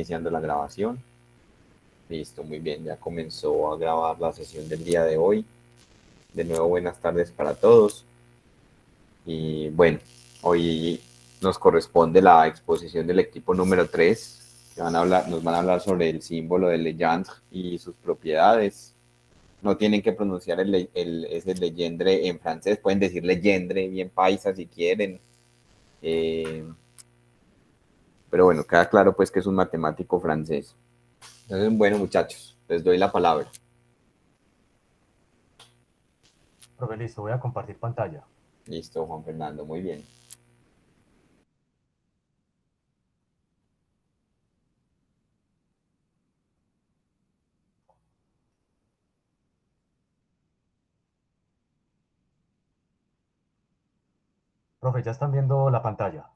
iniciando la grabación. Listo, muy bien, ya comenzó a grabar la sesión del día de hoy. De nuevo, buenas tardes para todos. Y bueno, hoy nos corresponde la exposición del equipo número 3, que nos van a hablar sobre el símbolo de Legendre y sus propiedades. No tienen que pronunciar ese Legendre en francés, pueden decir Legendre bien paisa si quieren. Pero bueno, queda claro pues que es un matemático francés. Entonces, bueno, muchachos, les doy la palabra. Profe, listo, voy a compartir pantalla. Listo, Juan Fernando, muy bien. Profe, ya están viendo la pantalla.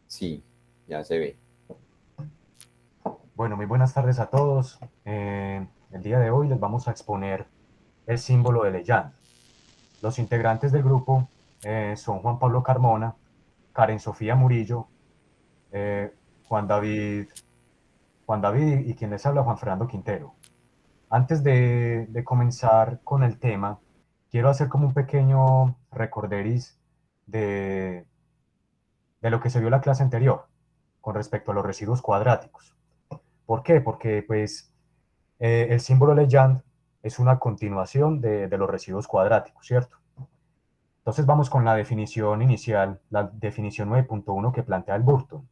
Sí, ya se ve. Bueno, muy buenas tardes a todos. El día de hoy les vamos a exponer el símbolo de Legendre. Los integrantes del grupo son Juan Pablo Carmona, Karen Sofía Murillo, eh, Juan David, Juan David y quien les habla, Juan Fernando Quintero. Antes de comenzar con el tema, quiero hacer como un pequeño recorderis de, de lo que se vio en la clase anterior con respecto a los residuos cuadráticos. ¿Por qué? Porque pues el símbolo Legendre es una continuación de los residuos cuadráticos, ¿cierto? Entonces vamos con la definición inicial, la definición 9.1 que plantea el Burton.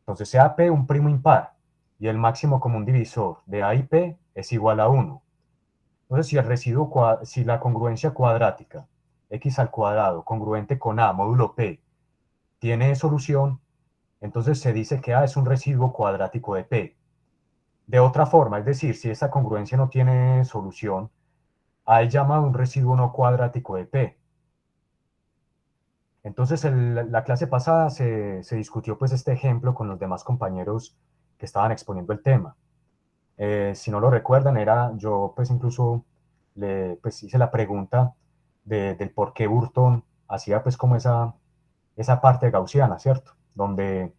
Entonces sea P un primo impar y el máximo común divisor de A y P es igual a 1. Entonces si la congruencia cuadrática x al cuadrado congruente con A módulo P tiene solución, entonces se dice que A es un residuo cuadrático de P. De otra forma, es decir, si esa congruencia no tiene solución, A es llamado un residuo no cuadrático de P. Entonces, en la clase pasada se discutió pues este ejemplo con los demás compañeros que estaban exponiendo el tema. Si no lo recuerdan, yo pues incluso pues hice la pregunta del por qué Burton hacía pues como esa parte gaussiana, ¿cierto? Donde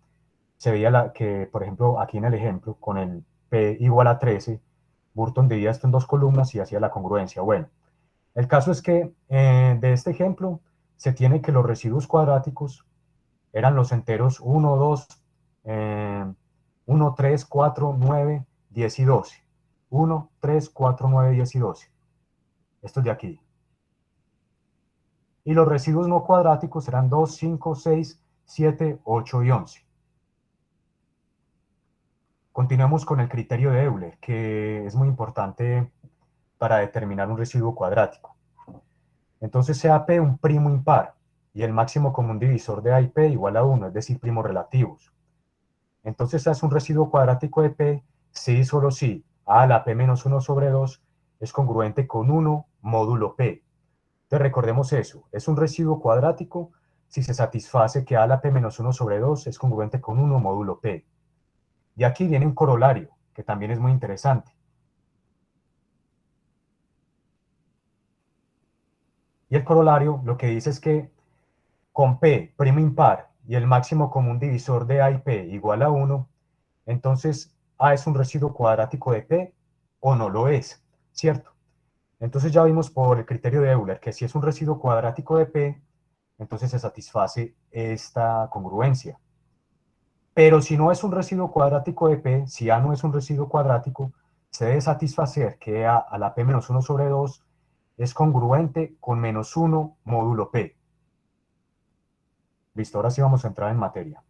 se veía que, por ejemplo, aquí en el ejemplo, con el P igual a 13, Burton dividía esto en dos columnas y hacía la congruencia. Bueno, el caso es que de este ejemplo se tiene que los residuos cuadráticos eran los enteros 1, 2, 1, 3, 4, 9, 10 y 12. 1, 3, 4, 9, 10 y 12. Esto es de aquí. Y los residuos no cuadráticos eran 2, 5, 6, 7, 8 y 11. Continuamos con el criterio de Euler, que es muy importante para determinar un residuo cuadrático. Entonces sea P un primo impar y el máximo común divisor de A y P igual a 1, es decir, primos relativos. Entonces es un residuo cuadrático de P si y solo si A a la P menos 1 sobre 2 es congruente con 1 módulo P. Entonces recordemos eso, es un residuo cuadrático si se satisface que A a la P menos 1 sobre 2 es congruente con 1 módulo P. Y aquí viene un corolario, que también es muy interesante. Y el corolario lo que dice es que con P primo impar y el máximo común divisor de A y P igual a 1, entonces A es un residuo cuadrático de P o no lo es, ¿cierto? Entonces ya vimos por el criterio de Euler que si es un residuo cuadrático de P, entonces se satisface esta congruencia. Pero si no es un residuo cuadrático de P, si A no es un residuo cuadrático, se debe satisfacer que A a la P menos 1 sobre 2 es congruente con menos 1 módulo P. Listo, ahora sí vamos a entrar en materia.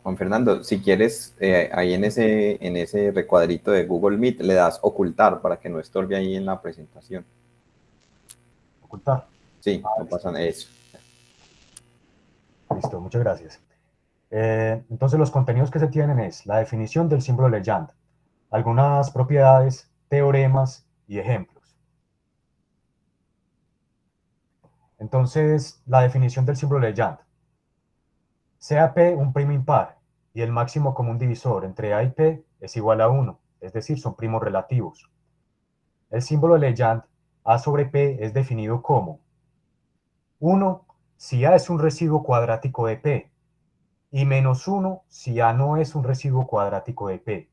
Juan Fernando, si quieres, ahí en ese recuadrito de Google Meet le das ocultar para que no estorbe ahí en la presentación. Ocultar. Sí, no Listo, pasa nada eso. listo, muchas gracias. Entonces los contenidos que se tienen es la definición del símbolo Legendre, algunas propiedades, teoremas y ejemplos. Entonces, la definición del símbolo Legendre. Sea P un primo impar y el máximo común divisor entre A y P es igual a 1, es decir, son primos relativos. El símbolo de Legendre A sobre P es definido como 1. Si A es un residuo cuadrático de P. y menos 1 si A no es un residuo cuadrático de P.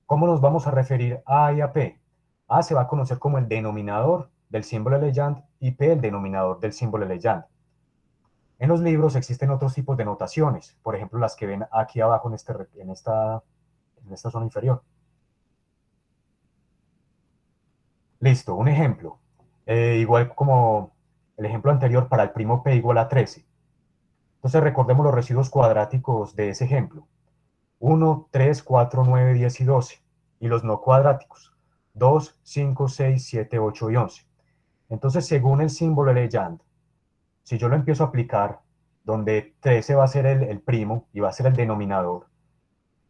¿Cómo nos vamos a referir a A y a P? A se va a conocer como el denominador del símbolo de Legendre y P el denominador del símbolo de Legendre. En los libros existen otros tipos de notaciones, por ejemplo las que ven aquí abajo en esta zona inferior. Listo, un ejemplo. Igual como el ejemplo anterior para el primo P igual a 13. Entonces recordemos los residuos cuadráticos de ese ejemplo. 1, 3, 4, 9, 10 y 12. Y los no cuadráticos. 2, 5, 6, 7, 8 y 11. Entonces, según el símbolo de Legendre, si yo lo empiezo a aplicar, donde 13 va a ser el primo y va a ser el denominador,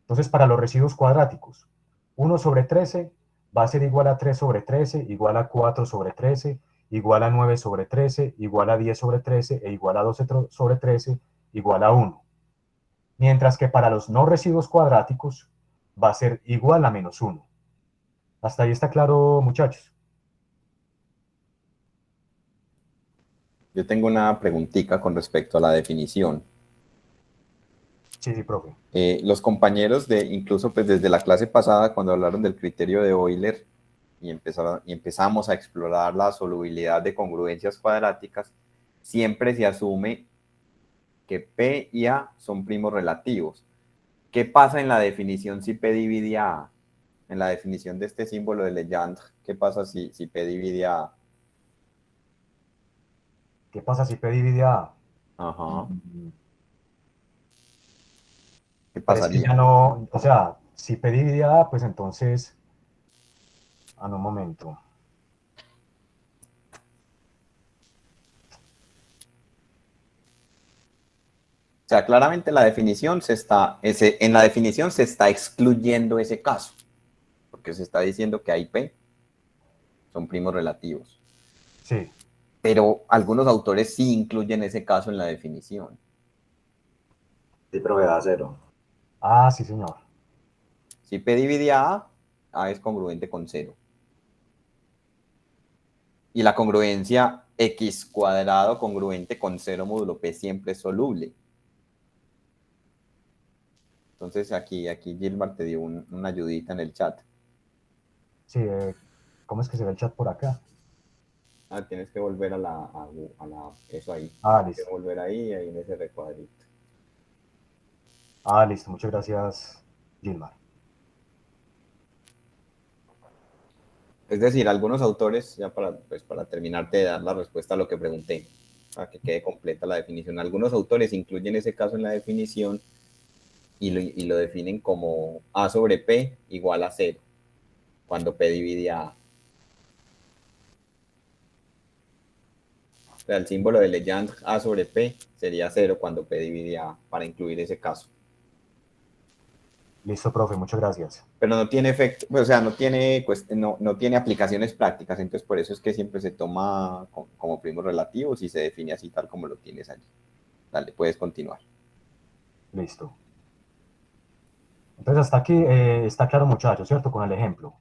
entonces para los residuos cuadráticos, 1 sobre 13 va a ser igual a 3 sobre 13, igual a 4 sobre 13, igual a 9 sobre 13, igual a 10 sobre 13 e igual a 12 sobre 13, igual a 1. Mientras que para los no residuos cuadráticos va a ser igual a menos 1. ¿Hasta ahí está claro, muchachos? Yo tengo una preguntita con respecto a la definición. Sí, sí, profe. Los compañeros incluso pues desde la clase pasada, cuando hablaron del criterio de Euler y empezamos a explorar la solubilidad de congruencias cuadráticas, siempre se asume que P y A son primos relativos. ¿Qué pasa en la definición si P divide a A? En la definición de este símbolo de Legendre, ¿qué pasa si P divide a A? ¿Qué pasa si P divide a A? Ajá. ¿Qué Pero es que ya pasaría? no, o sea, si P divide a A, pues entonces, un momento. O sea, claramente la definición en la definición se está excluyendo ese caso, porque se está diciendo que A y P son primos relativos. Sí. Pero algunos autores sí incluyen ese caso en la definición. Sí, profe, da cero. Ah, sí, señor. Si P divide a A es congruente con 0. Y la congruencia x cuadrado congruente con 0 módulo P siempre es soluble. Entonces aquí Gilmar te dio una ayudita en el chat. Sí, ¿cómo es que se ve el chat por acá? Tienes que volver eso ahí. Ah, Tienes que listo. volver ahí en ese recuadrito. Ah, listo. Muchas gracias, Gilmar. Es decir, algunos autores, ya para terminarte de dar la respuesta a lo que pregunté, para que quede completa la definición, algunos autores incluyen ese caso en la definición y lo definen como A sobre P igual a 0, cuando P divide a A. O sea, el símbolo de Legendre A sobre P sería 0 cuando P divide a A, para incluir ese caso. Listo, profe. Muchas gracias. Pero no tiene efecto, o sea, no tiene aplicaciones prácticas, entonces por eso es que siempre se toma como primos relativos y se define así tal como lo tienes allí. Dale, puedes continuar. Listo. Entonces, hasta aquí está claro, muchachos, ¿cierto? Con el ejemplo.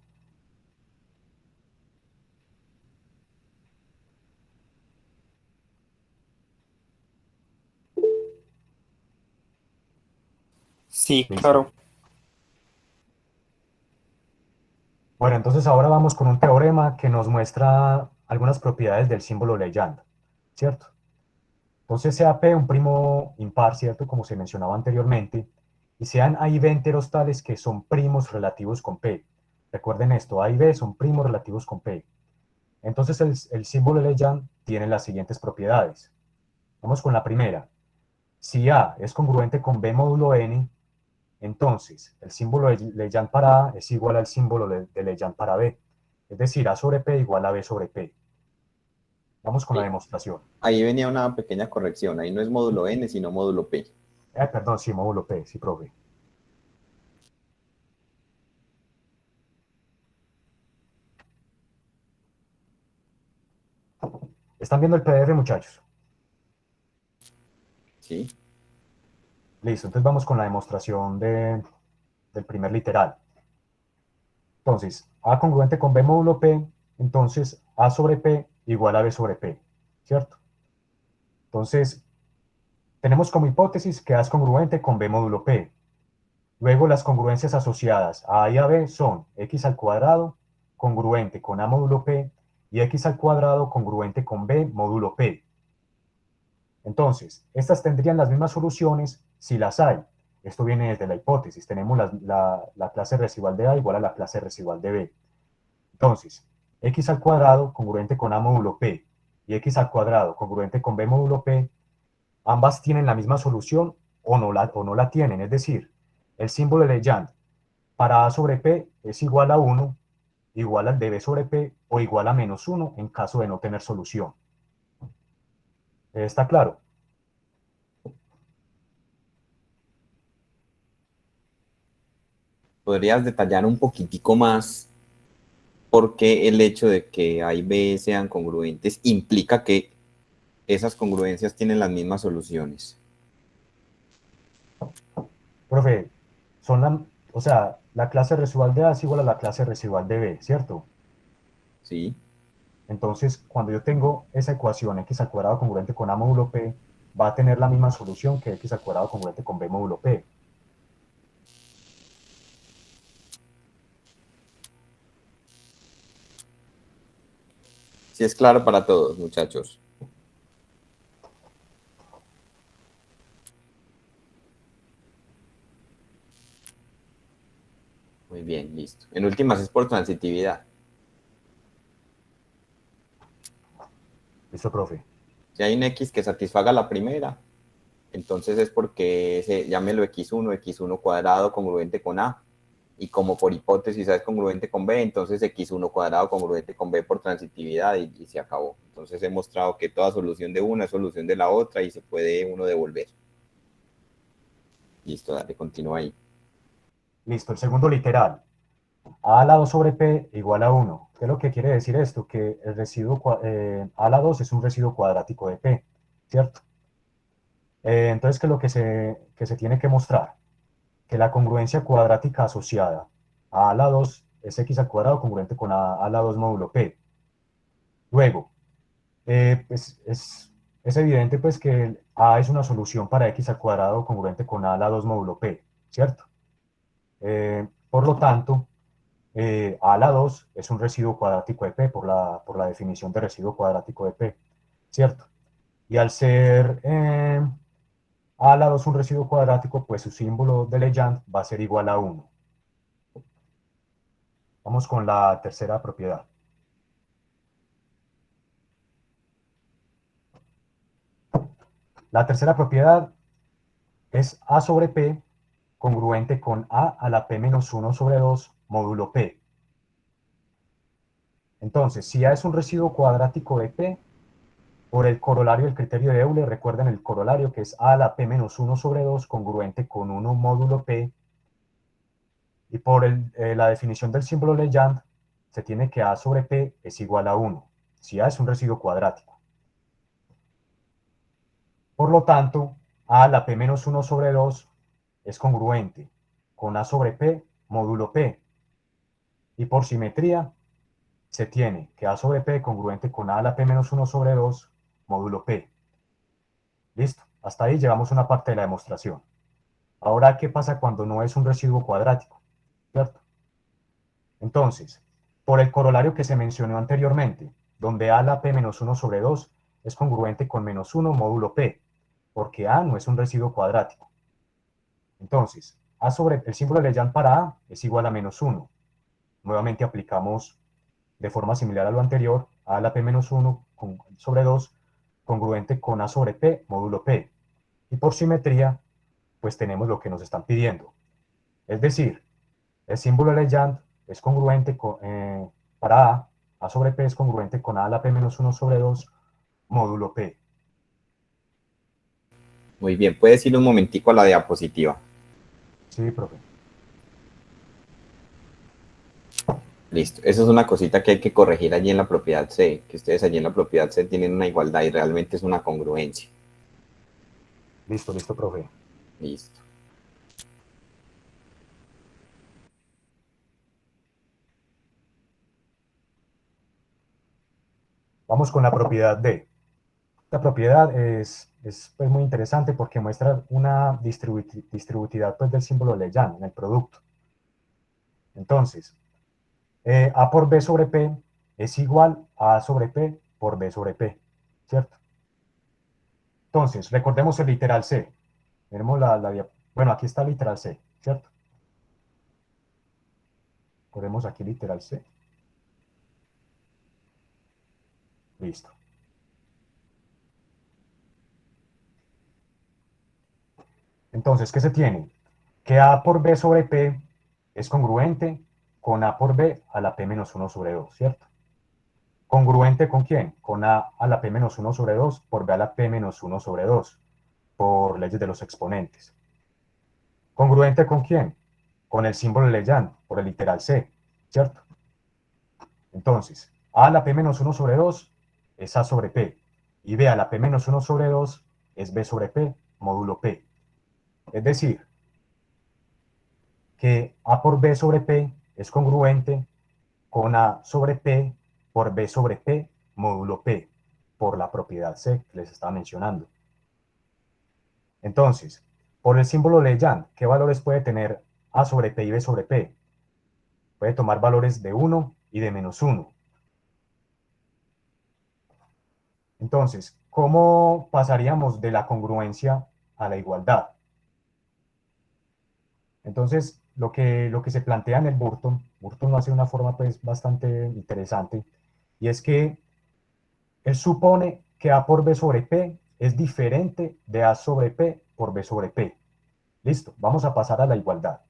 Sí, Listo. claro. Bueno, entonces ahora vamos con un teorema que nos muestra algunas propiedades del símbolo Legendre, ¿cierto? Entonces sea P un primo impar, ¿cierto? Como se mencionaba anteriormente, y sean A y B enteros tales que son primos relativos con P. Recuerden esto, A y B son primos relativos con P. Entonces el símbolo Legendre tiene las siguientes propiedades. Vamos con la primera. Si A es congruente con B módulo n, entonces el símbolo de Legendre para A es igual al símbolo de Legendre para B. Es decir, A sobre P igual a B sobre P. Vamos con la demostración. Ahí venía una pequeña corrección, ahí no es módulo n, sino módulo p. Perdón, sí, módulo P, sí, profe. ¿Están viendo el PDF, muchachos? ¿Sí? Listo, entonces vamos con la demostración del primer literal. Entonces, A congruente con B módulo P, entonces A sobre P igual a B sobre P, ¿cierto? Entonces, Tenemos como hipótesis que A es congruente con B módulo P. Luego las congruencias asociadas a A y a B son x al cuadrado congruente con A módulo P y x al cuadrado congruente con B módulo P. Entonces, estas tendrían las mismas soluciones si las hay. Esto viene desde la hipótesis. Tenemos la clase residual de A igual a la clase residual de B. Entonces, x al cuadrado congruente con A módulo P y x al cuadrado congruente con B módulo P, ambas tienen la misma solución o no la tienen. Es decir, el símbolo de Legendre para A sobre P es igual a 1, igual al de B sobre P o igual a menos 1 en caso de no tener solución. ¿Está claro? ¿Podrías detallar un poquitico más por qué el hecho de que A y B sean congruentes implica que esas congruencias tienen las mismas soluciones? Profe, o sea, la clase residual de A es igual a la clase residual de B, ¿cierto? ¿Sí? Entonces, cuando yo tengo esa ecuación x al cuadrado congruente con A módulo P, va a tener la misma solución que x al cuadrado congruente con B módulo P. Sí es claro para todos, muchachos. Muy bien, listo. En últimas es por transitividad. ¿Listo, profe? Si hay un X que satisfaga la primera, entonces es porque llámelo X1, X1 cuadrado congruente con A. Y como por hipótesis A es congruente con B, entonces X1 cuadrado congruente con B por transitividad y se acabó. Entonces he mostrado que toda solución de una es solución de la otra y se puede uno devolver. Listo, dale, continúa ahí. Listo, el segundo literal. A a la 2 sobre P igual a 1. ¿Qué es lo que quiere decir esto? Que el residuo A a la 2 es un residuo cuadrático de P, ¿cierto? Entonces, ¿qué es lo que se tiene que mostrar? Que la congruencia cuadrática asociada a la 2 es x al cuadrado congruente con a la 2 módulo P. Luego, pues es evidente pues que A es una solución para x al cuadrado congruente con a la 2 módulo P, ¿cierto? Por lo tanto, A a la 2 es un residuo cuadrático de P por la definición de residuo cuadrático de P, ¿cierto? Y al ser A a la 2 un residuo cuadrático, pues su símbolo de Legendre va a ser igual a 1. Vamos con la tercera propiedad. La tercera propiedad es A sobre P congruente con A a la P menos 1 sobre 2 módulo P. Entonces, si A es un residuo cuadrático de P, por el corolario del criterio de Euler, recuerden el corolario que es A a la P menos 1 sobre 2 congruente con 1 módulo P, y por la definición del símbolo Legendre, se tiene que A sobre P es igual a 1, si A es un residuo cuadrático. Por lo tanto, A a la P menos 1 sobre 2 es congruente con A sobre P módulo P. Y por simetría, se tiene que A sobre P congruente con A a la P menos 1 sobre 2 módulo P. Listo. Hasta ahí llevamos una parte de la demostración. Ahora, ¿qué pasa cuando no es un residuo cuadrático? ¿Cierto? Entonces, por el corolario que se mencionó anteriormente, donde A a la P menos 1 sobre 2 es congruente con menos 1 módulo P, porque A no es un residuo cuadrático. Entonces, A sobre el símbolo de Legendre para A es igual a menos 1. Nuevamente aplicamos de forma similar a lo anterior, A a la P menos 1 sobre 2 congruente con A sobre P módulo P. Y por simetría, pues tenemos lo que nos están pidiendo. Es decir, el símbolo de Legendre es congruente para A sobre P es congruente con A a la P menos 1 sobre 2 módulo P. Muy bien, puedes ir un momentico a la diapositiva. Sí, profe. Listo. Eso es una cosita que hay que corregir allí en la propiedad C, que ustedes allí en la propiedad C tienen una igualdad y realmente es una congruencia. Listo, listo, profe. Listo. Vamos con la propiedad D. Esta propiedad es pues, muy interesante porque muestra una distributividad pues, del símbolo Legend en el producto. Entonces, A por B sobre P es igual a A sobre P por B sobre P, ¿cierto? Entonces, recordemos el literal C. Tenemos bueno, aquí está el literal C, ¿cierto? Ponemos aquí literal C. Listo. Entonces, ¿qué se tiene? Que A por B sobre P es congruente con A por B a la P menos 1 sobre 2, ¿cierto? ¿Congruente con quién? Con A la P menos 1 sobre 2 por B a la P menos 1 sobre 2, por leyes de los exponentes. ¿Congruente con quién? Con el símbolo Legend, por el literal C, ¿cierto? Entonces, A a la P menos 1 sobre 2 es A sobre P, y B a la P menos 1 sobre 2 es B sobre P, módulo P. Es decir, que A por B sobre P es congruente con A sobre P por B sobre P módulo P, por la propiedad C que les estaba mencionando. Entonces, por el símbolo Legend, ¿qué valores puede tener A sobre P y B sobre P? Puede tomar valores de 1 y de menos 1. Entonces, ¿cómo pasaríamos de la congruencia a la igualdad? Entonces, lo que se plantea en el Burton lo hace de una forma pues, bastante interesante, y es que él supone que A por B sobre P es diferente de A sobre P por B sobre P. Listo, vamos a pasar a la igualdad.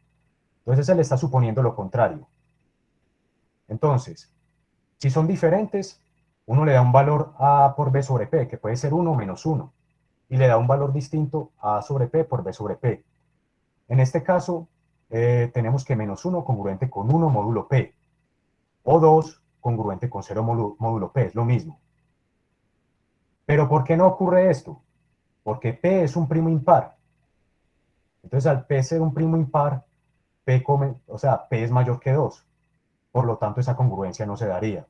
Entonces él está suponiendo lo contrario. Entonces, si son diferentes, uno le da un valor a A por B sobre P, que puede ser 1 o menos 1, y le da un valor distinto a A sobre P por B sobre P. En este caso, tenemos que menos 1 congruente con 1 módulo P, o 2 congruente con 0 módulo P, es lo mismo. Pero ¿por qué no ocurre esto? Porque P es un primo impar. Entonces, al P ser un primo impar, P es mayor que 2. Por lo tanto, esa congruencia no se daría.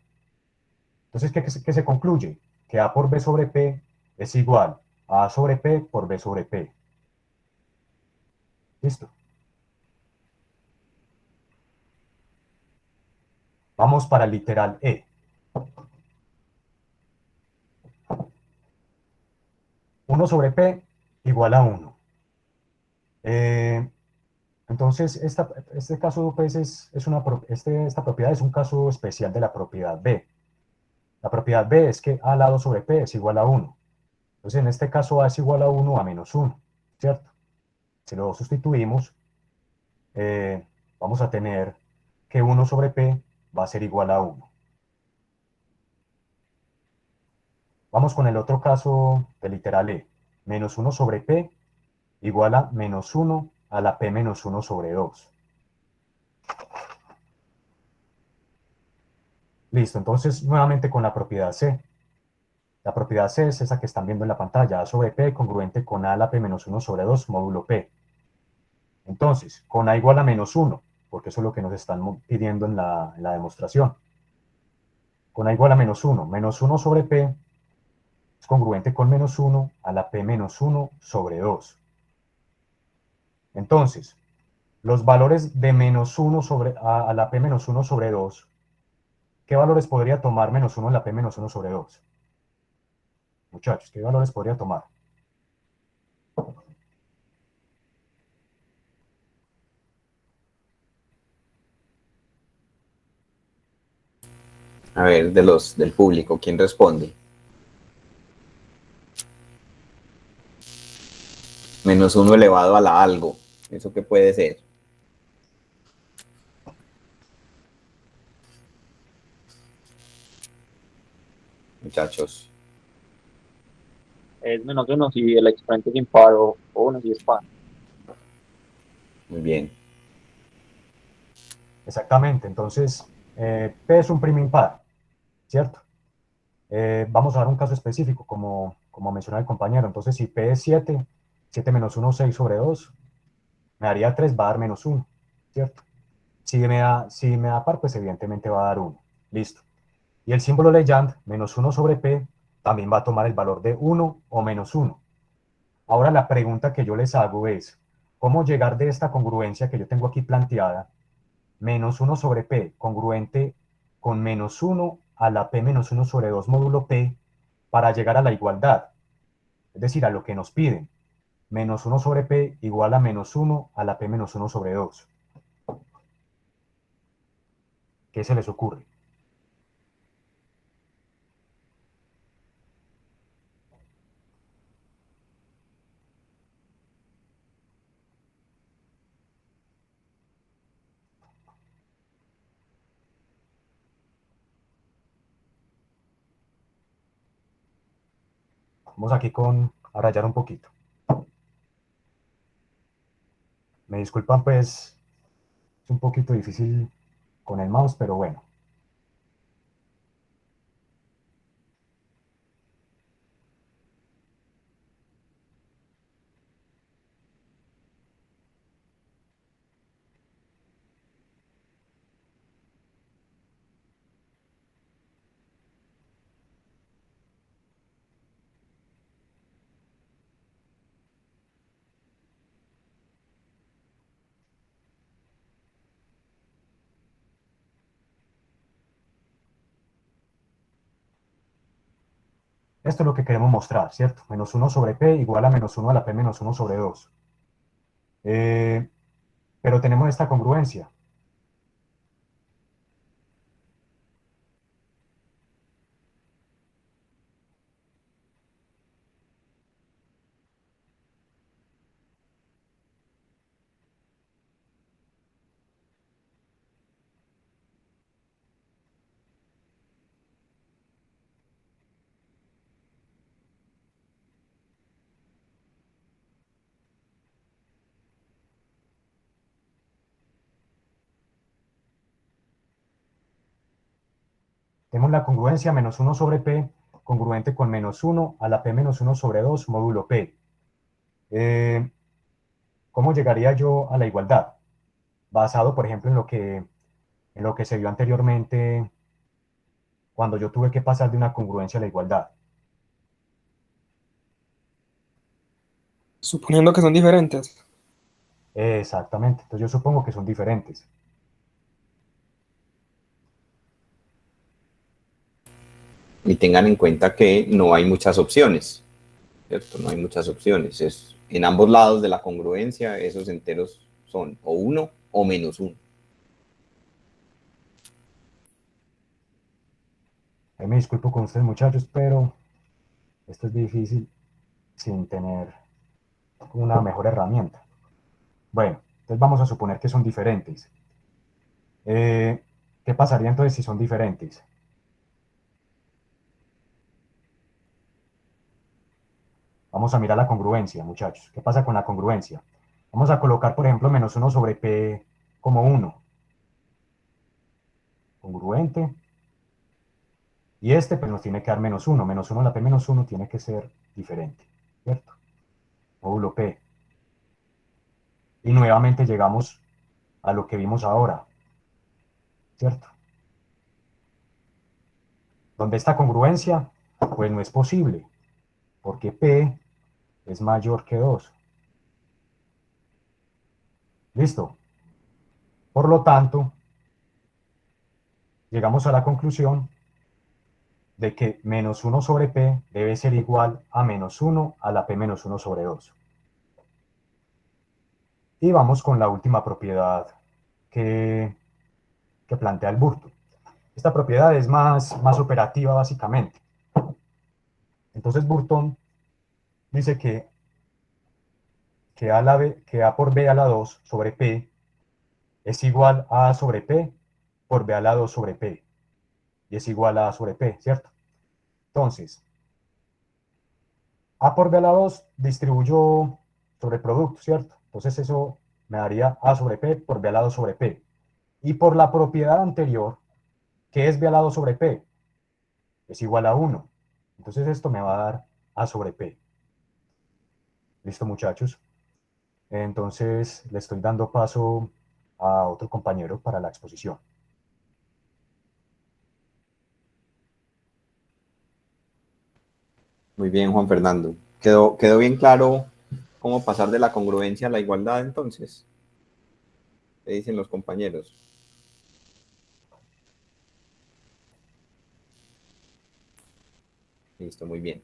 Entonces, ¿qué se concluye? Que A por B sobre P es igual a A sobre P por B sobre P. ¿Listo? Vamos para el literal E. 1 sobre P igual a 1. Entonces, este caso pues, esta propiedad es un caso especial de la propiedad B. La propiedad B es que A al lado sobre P es igual a 1. Entonces, en este caso A es igual a 1 a menos 1, ¿cierto? Si lo sustituimos, vamos a tener que 1 sobre P va a ser igual a 1. Vamos con el otro caso del literal E. Menos 1 sobre P igual a menos 1 a la P menos 1 sobre 2. Listo, entonces nuevamente con la propiedad C. La propiedad C es esa que están viendo en la pantalla, A sobre P congruente con A a la P menos 1 sobre 2 módulo P. Entonces, con A igual a menos 1, porque eso es lo que nos están pidiendo en la demostración. Con A igual a menos 1 sobre P es congruente con menos 1 a la P menos 1 sobre 2. Entonces, los valores de menos 1 sobre a la P menos 1 sobre 2, ¿qué valores podría tomar menos 1 a la P menos 1 sobre 2? Muchachos, ¿qué valores podría tomar? A ver, del público, ¿quién responde? Menos 1 elevado a la algo. ¿Eso qué puede ser? Muchachos. Es menos 1 si el exponente es impar o 1 si es par. Muy bien. Exactamente, entonces P es un primo impar, ¿cierto? Vamos a dar un caso específico, como mencionó el compañero. Entonces, si P es 7, 7 menos 1, 6 sobre 2, me daría 3, va a dar menos 1, ¿cierto? Si me da par, pues evidentemente va a dar 1. Listo. Y el símbolo Legend, menos 1 sobre P, también va a tomar el valor de 1 o menos 1. Ahora la pregunta que yo les hago es, ¿cómo llegar de esta congruencia que yo tengo aquí planteada, menos 1 sobre P, congruente con menos 1 a la P menos 1 sobre 2 módulo P, para llegar a la igualdad? Es decir, a lo que nos piden. Menos 1 sobre P igual a menos 1 a la P menos 1 sobre 2. ¿Qué se les ocurre? Vamos aquí a rayar un poquito. Me disculpan, pues, es un poquito difícil con el mouse, pero bueno. Esto es lo que queremos mostrar, ¿cierto? Menos 1 sobre P igual a menos 1 a la P menos 1 sobre 2. Pero tenemos esta congruencia. Tenemos la congruencia menos 1 sobre P, congruente con menos 1 a la P menos 1 sobre 2 módulo P. ¿Cómo llegaría yo a la igualdad? Basado, por ejemplo, en lo que se vio anteriormente cuando yo tuve que pasar de una congruencia a la igualdad. Suponiendo que son diferentes. Exactamente. Entonces yo supongo que son diferentes. Y tengan en cuenta que no hay muchas opciones, ¿cierto? No hay muchas opciones. En ambos lados de la congruencia, esos enteros son o 1 o menos 1. Ahí me disculpo con ustedes, muchachos, pero esto es difícil sin tener una mejor herramienta. Bueno, entonces vamos a suponer que son diferentes. ¿Qué pasaría entonces si son diferentes? Vamos a mirar la congruencia, muchachos. ¿Qué pasa con la congruencia? Vamos a colocar, por ejemplo, menos 1 sobre P como 1. Congruente. Y este pues nos tiene que dar menos 1. Menos 1 a la P menos 1 tiene que ser diferente, ¿cierto? Módulo P. Y nuevamente llegamos a lo que vimos ahora, ¿cierto? ¿Dónde está congruencia? Pues no es posible, porque P es mayor que 2. ¿Listo? Por lo tanto, llegamos a la conclusión de que menos 1 sobre P debe ser igual a menos 1 a la P menos 1 sobre 2. Y vamos con la última propiedad que, que plantea el Burton. Esta propiedad es más operativa básicamente. Entonces Burton dice que A por B a la 2 sobre P es igual a A sobre P por B a la 2 sobre P. Y es igual a A sobre P, ¿cierto? Entonces, A por B a la 2 distribuyo sobre producto, ¿cierto? Entonces eso me daría A sobre P por B al lado sobre P. Y por la propiedad anterior, ¿qué es B al lado sobre P? Es igual a 1. Entonces esto me va a dar A sobre P. ¿Listo, muchachos? Entonces le estoy dando paso a otro compañero para la exposición. Muy bien, Juan Fernando. ¿Quedó bien claro cómo pasar de la congruencia a la igualdad entonces? ¿Qué dicen los compañeros? Listo, muy bien.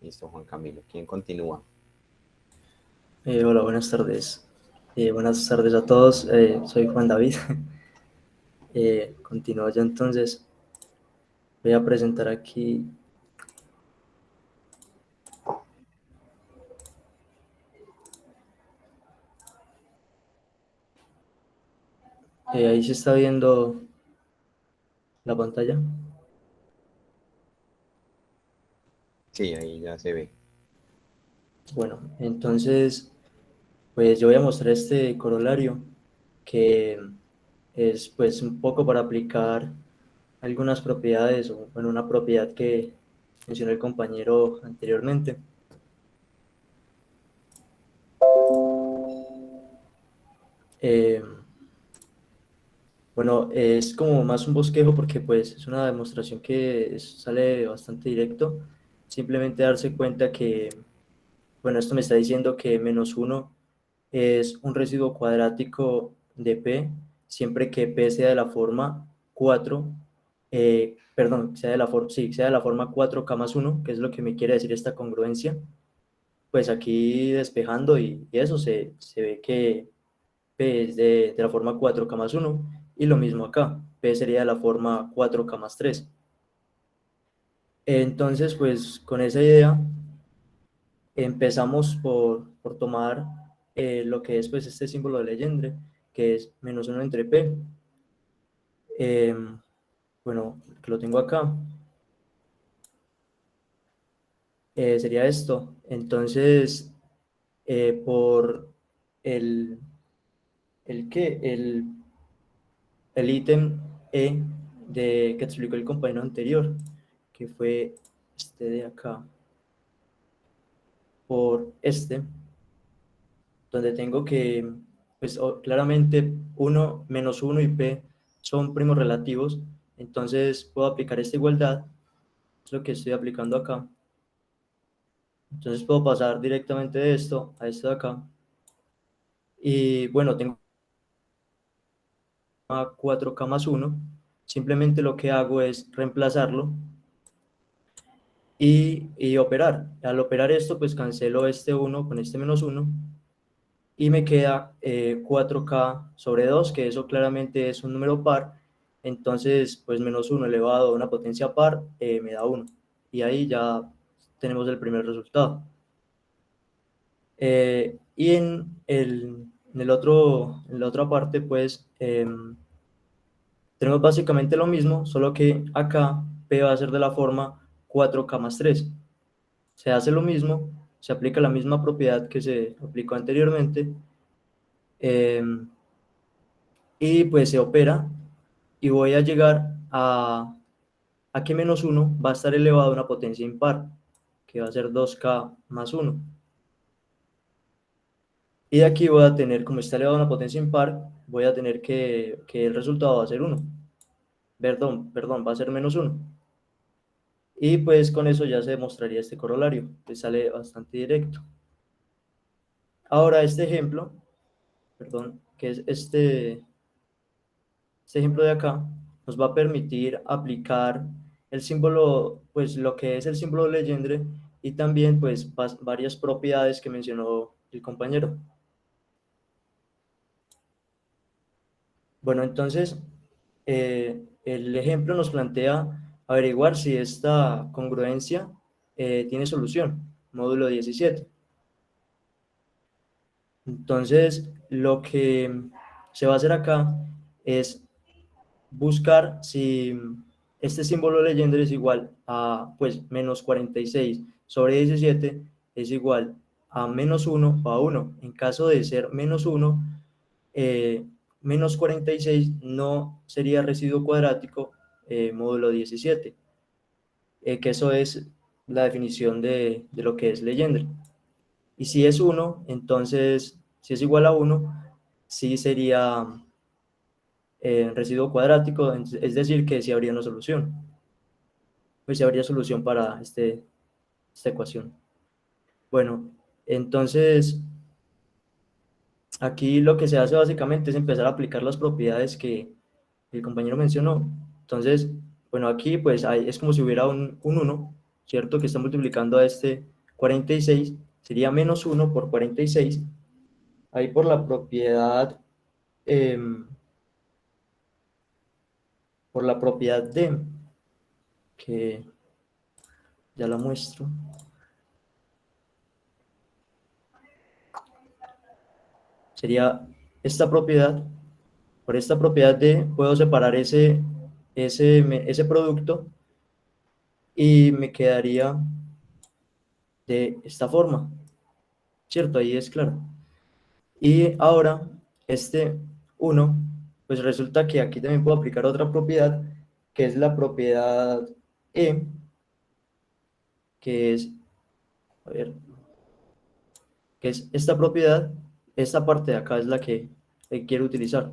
Listo, Juan Camilo. ¿Quién continúa? Hola, buenas tardes. Buenas tardes a todos. Soy Juan David. Continúo ya entonces. Voy a presentar aquí. Ahí se está viendo la pantalla. Sí, ahí ya se ve. Bueno, entonces, pues yo voy a mostrar este corolario que es pues un poco para aplicar algunas propiedades o bueno, una propiedad que mencionó el compañero anteriormente. Eh, Bueno, es como más un bosquejo porque pues es una demostración que sale bastante directo. Simplemente darse cuenta que, bueno, esto me está diciendo que menos uno es un residuo cuadrático de P siempre que P sea de la forma 4, perdón, sea de la sí, sea de la forma 4K más 1, que es lo que me quiere decir esta congruencia. Pues aquí despejando y eso se ve que P es de la forma 4K más 1 y lo mismo acá, P sería de la forma 4K más 3. Entonces, pues con esa idea empezamos por tomar lo que es pues este símbolo de Legendre, que es menos 1 entre P. Bueno, que lo tengo acá, sería esto. Entonces, por el, el que el ítem E que explicó el compañero anterior, que fue este de acá, por este, donde tengo que, pues claramente 1 menos 1 y P son primos relativos, entonces puedo aplicar esta igualdad, es lo que estoy aplicando acá. Entonces puedo pasar directamente de esto a esto de acá. Y bueno, tengo a 4K más 1, simplemente lo que hago es reemplazarlo y operar. Al operar esto, pues cancelo este 1 con este menos 1 y me queda 4K sobre 2, que eso claramente es un número par. Entonces, pues menos 1 elevado a una potencia par me da 1. Y ahí ya tenemos el primer resultado. Y en la otra parte, pues tenemos básicamente lo mismo, solo que acá P va a ser de la forma 4K más 3. Se hace lo mismo, se aplica la misma propiedad que se aplicó anteriormente, y pues se opera, y voy a llegar a que menos 1 va a estar elevado a una potencia impar, que va a ser 2K más 1. Y de aquí voy a tener, como está elevado a una potencia impar, voy a tener que el resultado va a ser 1. Perdón, va a ser menos 1. Y pues con eso ya se demostraría este corolario, que sale bastante directo. Ahora este ejemplo, perdón, que es este ejemplo de acá, nos va a permitir aplicar el símbolo, pues lo que es el símbolo de Legendre y también pues varias propiedades que mencionó el compañero. Bueno, entonces el ejemplo nos plantea averiguar si esta congruencia tiene solución, módulo 17. Entonces, lo que se va a hacer acá es buscar si este símbolo de Legendre es igual a, pues, menos 46 sobre 17 es igual a menos 1 o a 1. En caso de ser menos 1, menos 46 no sería residuo cuadrático módulo 17, que eso es la definición de lo que es Legendre. Y si es 1, entonces, si es igual a 1, sí sería residuo cuadrático, es decir, que sí habría una solución. pues sí habría solución para esta ecuación. Bueno, entonces aquí lo que se hace básicamente es empezar a aplicar las propiedades que el compañero mencionó. Entonces, bueno, aquí pues es como si hubiera un 1, ¿cierto? Que está multiplicando a este 46, sería menos 1 por 46. Ahí por la propiedad, D, que ya la muestro. Sería esta propiedad. Por esta propiedad D puedo separar ese producto y me quedaría de esta forma, ¿cierto? Ahí es claro. Y ahora, este 1, pues resulta que aquí también puedo aplicar otra propiedad, que es la propiedad E, que es, a ver, que es esta propiedad, esta parte de acá es la que quiero utilizar.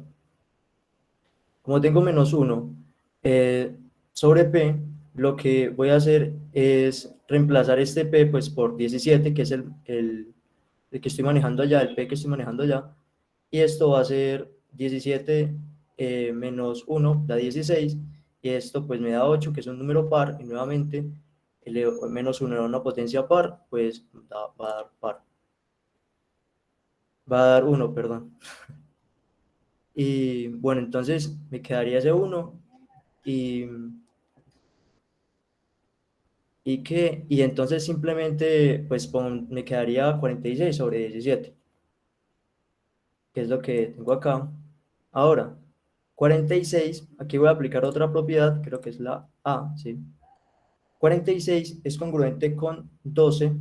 Como tengo menos 1 sobre P, lo que voy a hacer es reemplazar este P pues, por 17, que es el que estoy manejando allá, el P que estoy manejando allá, y esto va a ser 17 menos 1 da 16, y esto pues me da 8, que es un número par, y nuevamente el menos 1 era una potencia par, pues va a dar par. Va a dar 1, perdón. Y bueno, entonces me quedaría ese 1 y y entonces simplemente pues me quedaría 46 sobre 17, que es lo que tengo acá. Ahora, 46, aquí voy a aplicar otra propiedad, creo que es la A, ¿sí? 46 es congruente con 12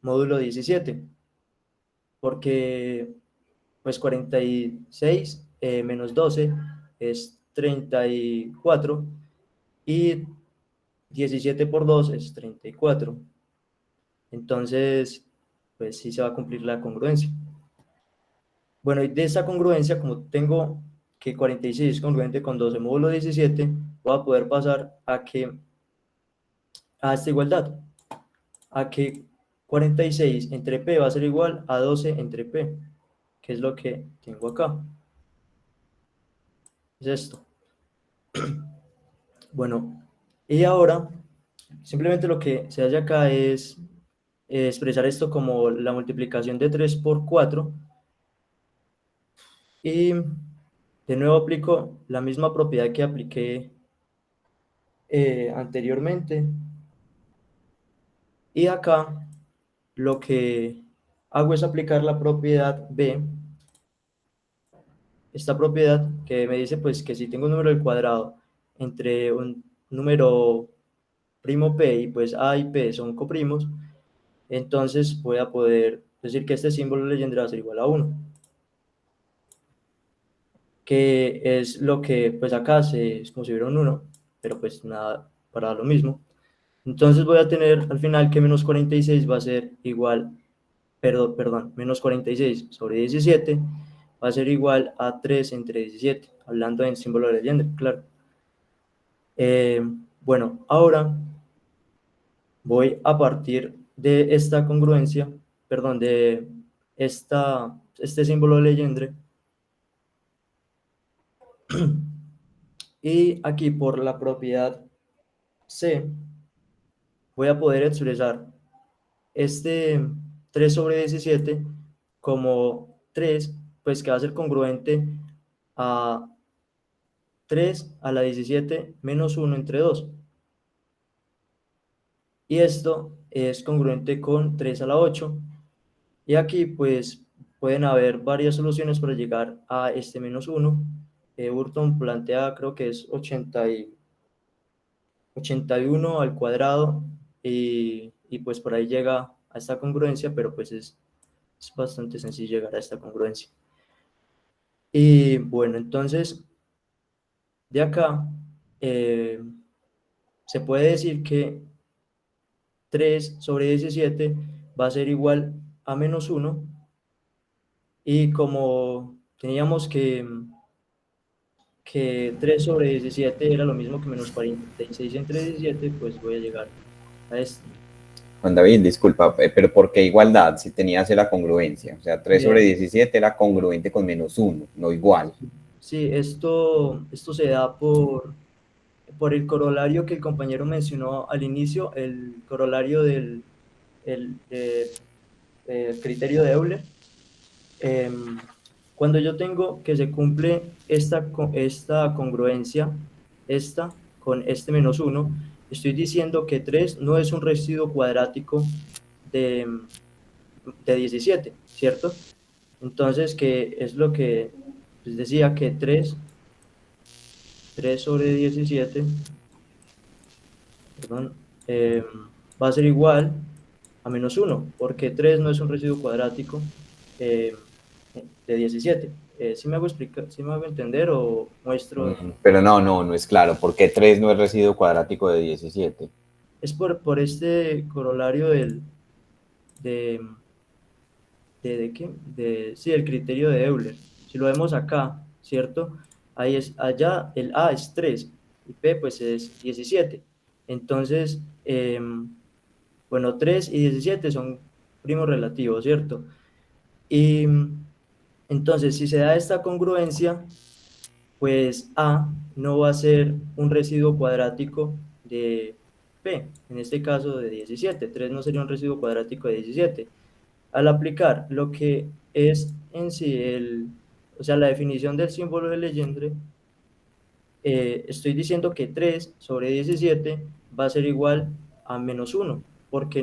módulo 17, porque pues 46 menos 12 es 34 y 17 por 2 es 34. Entonces, pues sí se va a cumplir la congruencia. Bueno, y de esa congruencia, como tengo que 46 es congruente con 12 módulo 17, voy a poder pasar a esta igualdad, a que 46 entre P va a ser igual a 12 entre P, que es lo que tengo acá. Es esto. Bueno, y ahora simplemente lo que se hace acá es expresar esto como la multiplicación de 3 por 4, y de nuevo aplico la misma propiedad que apliqué anteriormente, y acá lo que hago es aplicar la propiedad B, esta propiedad que me dice pues que si tengo un número al cuadrado entre un número primo P y pues A y P son coprimos, entonces voy a poder decir que este símbolo leyenda va a ser igual a 1, que es lo que pues acá es como si hubiera un 1, pero pues nada, para lo mismo. Entonces voy a tener al final que menos 46 va a ser igual, perdón, menos 46 sobre 17 va a ser igual a 3 entre 17, hablando en símbolo de leyenda, claro. Bueno, ahora voy a partir de esta congruencia, perdón, de este símbolo de leyenda, y aquí por la propiedad C voy a poder expresar este 3 sobre 17 como 3, pues que va a ser congruente a 3 a la 17 menos 1 entre 2. Y esto es congruente con 3 a la 8. Y aquí pues pueden haber varias soluciones para llegar a este menos 1. Burton plantea, creo que es 81 al cuadrado, y pues por ahí llega a esta congruencia, pero pues es bastante sencillo llegar a esta congruencia. Y bueno, entonces de acá se puede decir que 3 sobre 17 va a ser igual a menos 1, y como teníamos que que 3 sobre 17 era lo mismo que menos 46 entre 17, pues voy a llegar a esto. Juan David, disculpa, pero ¿por qué igualdad si tenías la congruencia? O sea, 3 sobre Bien. 17 era congruente con -1, no igual. Sí, esto se da por el corolario que el compañero mencionó al inicio, el corolario del criterio de Euler. Cuando yo tengo que se cumple esta congruencia, esta con este -1, estoy diciendo que 3 no es un residuo cuadrático de 17, ¿cierto? Entonces, que es lo que les decía, que 3 sobre 17, perdón, va a ser igual a -1, porque 3 no es un residuo cuadrático de 17. ¿Sí me hago explicar, sí me hago entender o muestro? Pero no es claro. ¿Por qué 3 no es residuo cuadrático de 17? Es por este corolario de, sí, el criterio de Euler. Si lo vemos acá, ¿cierto? Allá el A es 3 y P pues es 17. Entonces, bueno, 3 y 17 son primos relativos, ¿cierto? Y entonces, si se da esta congruencia, pues A no va a ser un residuo cuadrático de P, en este caso de 17. 3 no sería un residuo cuadrático de 17. Al aplicar lo que es en sí o sea, la definición del símbolo de Legendre, estoy diciendo que 3 sobre 17 va a ser igual a -1, porque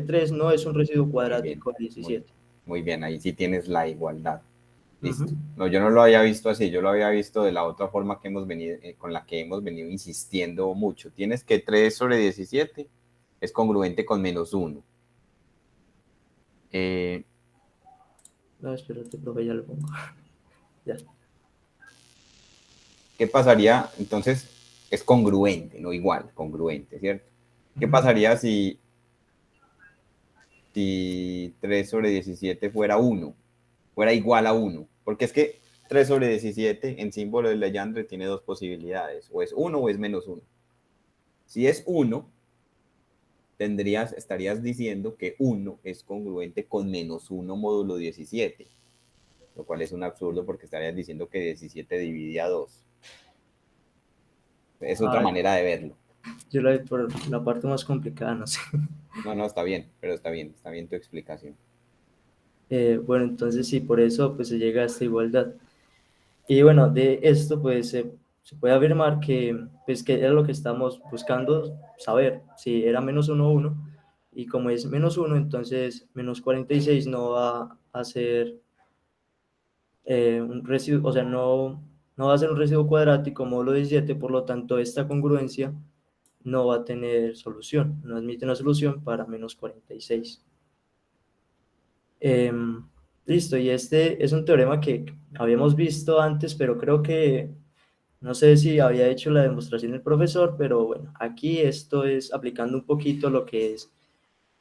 3 no es un residuo Muy bien, cuadrático de muy, 17. muy bien. Ahí sí tienes la igualdad. Listo. Ujú. No, yo no lo había visto así, yo lo había visto de la otra forma que hemos venido, con la que hemos venido insistiendo mucho. Tienes que 3 sobre 17 es congruente con -1. No, espérate, profe, ya lo pongo. Ya. ¿Qué pasaría? Entonces, es congruente, no igual, congruente, ¿cierto? ¿Qué Ujú. pasaría si 3 sobre 17 fuera 1? Fuera igual a 1. Porque es que 3 sobre 17 en símbolo de Legendre tiene dos posibilidades. O es 1 o es -1. Si es 1, estarías diciendo que 1 es congruente con -1 módulo 17. Lo cual es un absurdo porque estarías diciendo que 17 divide a 2. Es otra Ah, manera de verlo. yo la vi por la parte más complicada, no sé. No, está bien, pero está bien tu explicación. Bueno, entonces sí, por eso pues se llega a esta igualdad. Y bueno, de esto pues se puede afirmar que, pues, que era lo que estamos buscando saber, si era -1 o 1, y como es -1, entonces -46 no va a ser un residuo, o sea, no va a ser un residuo cuadrático módulo 17, por lo tanto esta congruencia no va a tener solución, no admite una solución para -46. Listo, y este es un teorema que habíamos visto antes, pero creo que no sé si había hecho la demostración el profesor, pero bueno, aquí esto es aplicando un poquito lo que es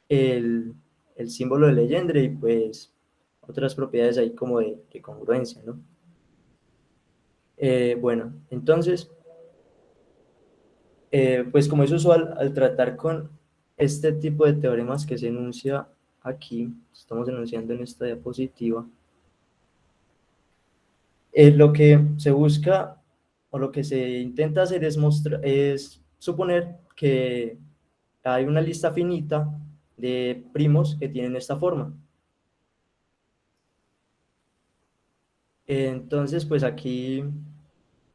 el, el símbolo de Legendre y pues otras propiedades ahí como de congruencia, ¿no? Bueno, entonces, pues como es usual al tratar con este tipo de teoremas que se enuncia aquí, estamos enunciando en esta diapositiva, lo que se busca o lo que se intenta hacer es suponer que hay una lista finita de primos que tienen esta forma. Entonces, pues aquí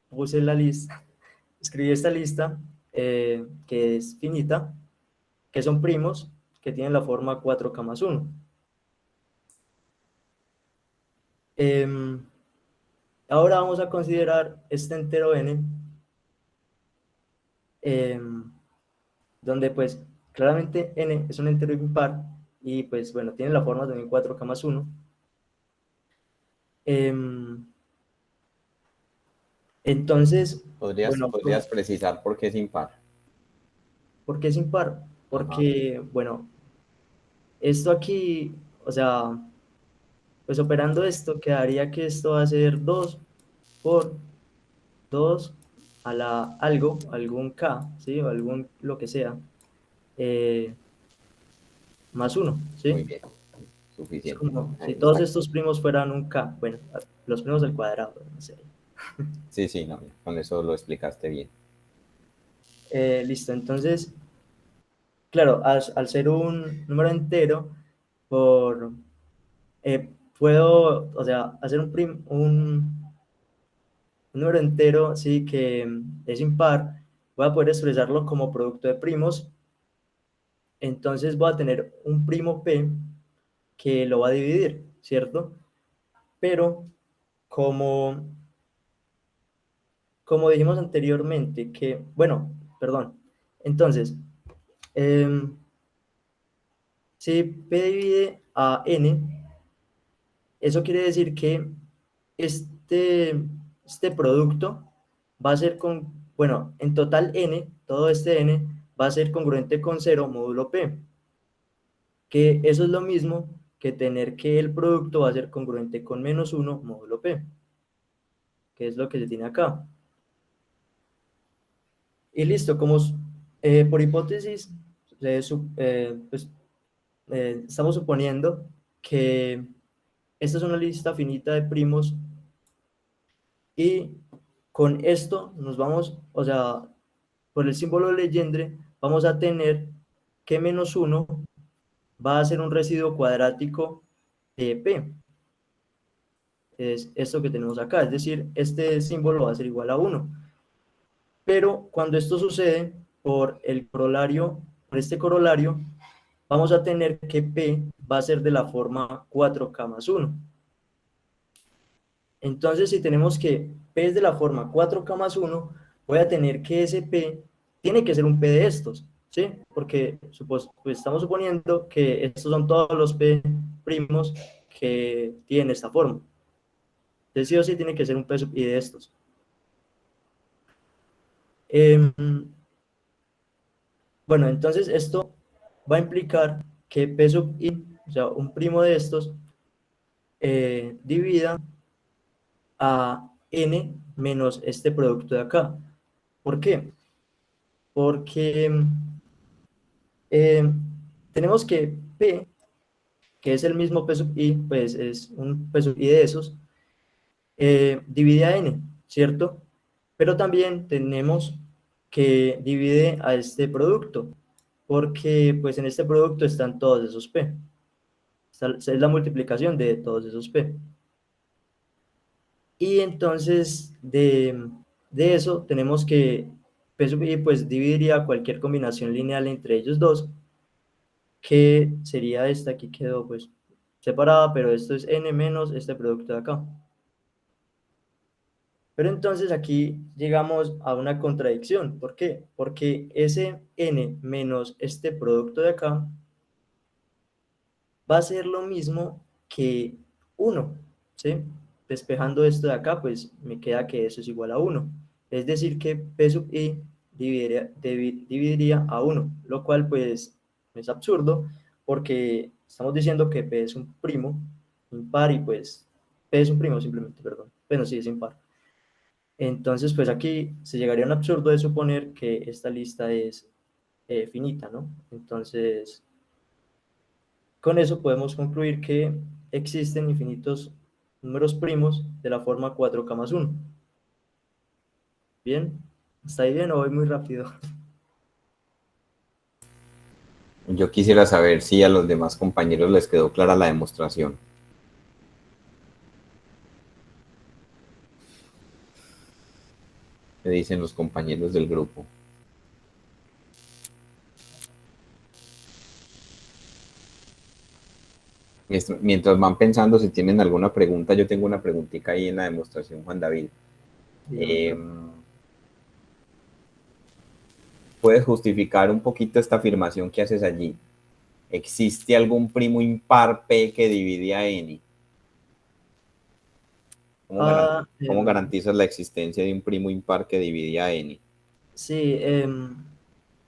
puse la lista, escribí esta lista que es finita, que son primos que tienen la forma 4K más 1. Ahora vamos a considerar este entero n, donde pues claramente n es un entero impar y pues bueno, tiene la forma también 4K más 1. Entonces, bueno, ¿Podrías precisar por qué es impar? ¿por qué es impar? Ajá. Porque, bueno, esto aquí, o sea, pues operando esto, quedaría que esto va a ser 2 por 2 a la algo, algún k, ¿sí? O algún lo que sea, más 1, Muy ¿sí? bien, Es suficiente. como si Ahí todos está. estos primos fueran un k, bueno, los primos al cuadrado, no sé. Sí, sí, no, con eso lo explicaste bien. Listo, entonces, claro, al ser un número entero, por, puedo, o sea, hacer un número entero, sí, que es impar, voy a poder expresarlo como producto de primos, entonces voy a tener un primo p que lo va a dividir, ¿cierto? Pero como, como dijimos anteriormente, que, bueno, perdón, entonces, em, si p divide a n, eso quiere decir que este, este producto va a ser con, bueno, en total n, todo este n va a ser congruente con 0 módulo p, que eso es lo mismo que tener que el producto va a ser congruente con menos 1 módulo p, que es lo que se tiene acá. Y listo, como por hipótesis, pues, estamos suponiendo que esta es una lista finita de primos y con esto nos vamos, o sea, por el símbolo de Legendre, vamos a tener que menos 1 va a ser un residuo cuadrático de P. Es esto que tenemos acá, es decir, este símbolo va a ser igual a 1. Pero cuando esto sucede, por el corolario, por este corolario, vamos a tener que P va a ser de la forma 4K más 1. Entonces, si tenemos que P es de la forma 4K más 1, voy a tener que ese P tiene que ser un P de estos, ¿sí? Porque pues, estamos suponiendo que estos son todos los P primos que tienen esta forma. Entonces, sí o sí tiene que ser un P sub I de estos. Bueno, entonces esto va a implicar que P sub I, o sea, un primo de estos, divida a n menos este producto de acá. ¿Por qué? Porque tenemos que P, que es el mismo P sub I, pues es un P sub I de esos, divide a n, ¿cierto? Pero también tenemos que divide a este producto, porque pues en este producto están todos esos P. Es la multiplicación de todos esos P. Y entonces de eso tenemos que P sub I pues dividiría cualquier combinación lineal entre ellos dos, que sería esta, aquí quedó pues separada, pero esto es n menos este producto de acá. Pero entonces aquí llegamos a una contradicción. ¿Por qué? Porque ese n menos este producto de acá va a ser lo mismo que 1, ¿sí? Despejando esto de acá, pues me queda que eso es igual a 1. Es decir, que P sub I dividiría a 1, lo cual pues es absurdo porque estamos diciendo que P es un primo impar y pues P es un primo simplemente, perdón. Bueno, sí, es impar. Entonces, pues aquí se llegaría a un absurdo de suponer que esta lista es finita, ¿no? Entonces, con eso podemos concluir que existen infinitos números primos de la forma 4K más 1. ¿Bien? ¿Está ahí bien o voy muy rápido? Yo quisiera saber si a los demás compañeros les quedó clara la demostración. ¿Qué dicen los compañeros del grupo? Mientras van pensando si tienen alguna pregunta, yo tengo una preguntita ahí en la demostración, Juan David. Dígame, profe. ¿Puedes justificar un poquito esta afirmación que haces allí? ¿Existe algún primo impar P que divide a N? Ah, ¿Cómo garantizas la existencia de un primo impar que divide a N? sí,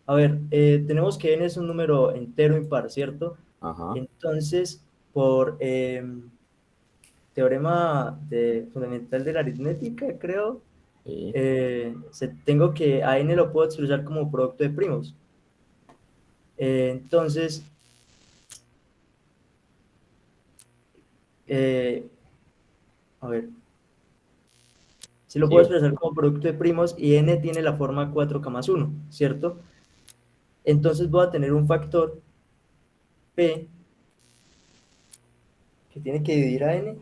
a ver, tenemos que n es un número entero impar, ¿cierto? Ajá. Entonces, por teorema fundamental de la aritmética, creo, Sí. Tengo que a n lo puedo expresar como producto de primos. Entonces, a ver, si lo Sí, puedo expresar como producto de primos y n tiene la forma 4k más 1, ¿cierto? Entonces voy a tener un factor p que tiene que dividir a n.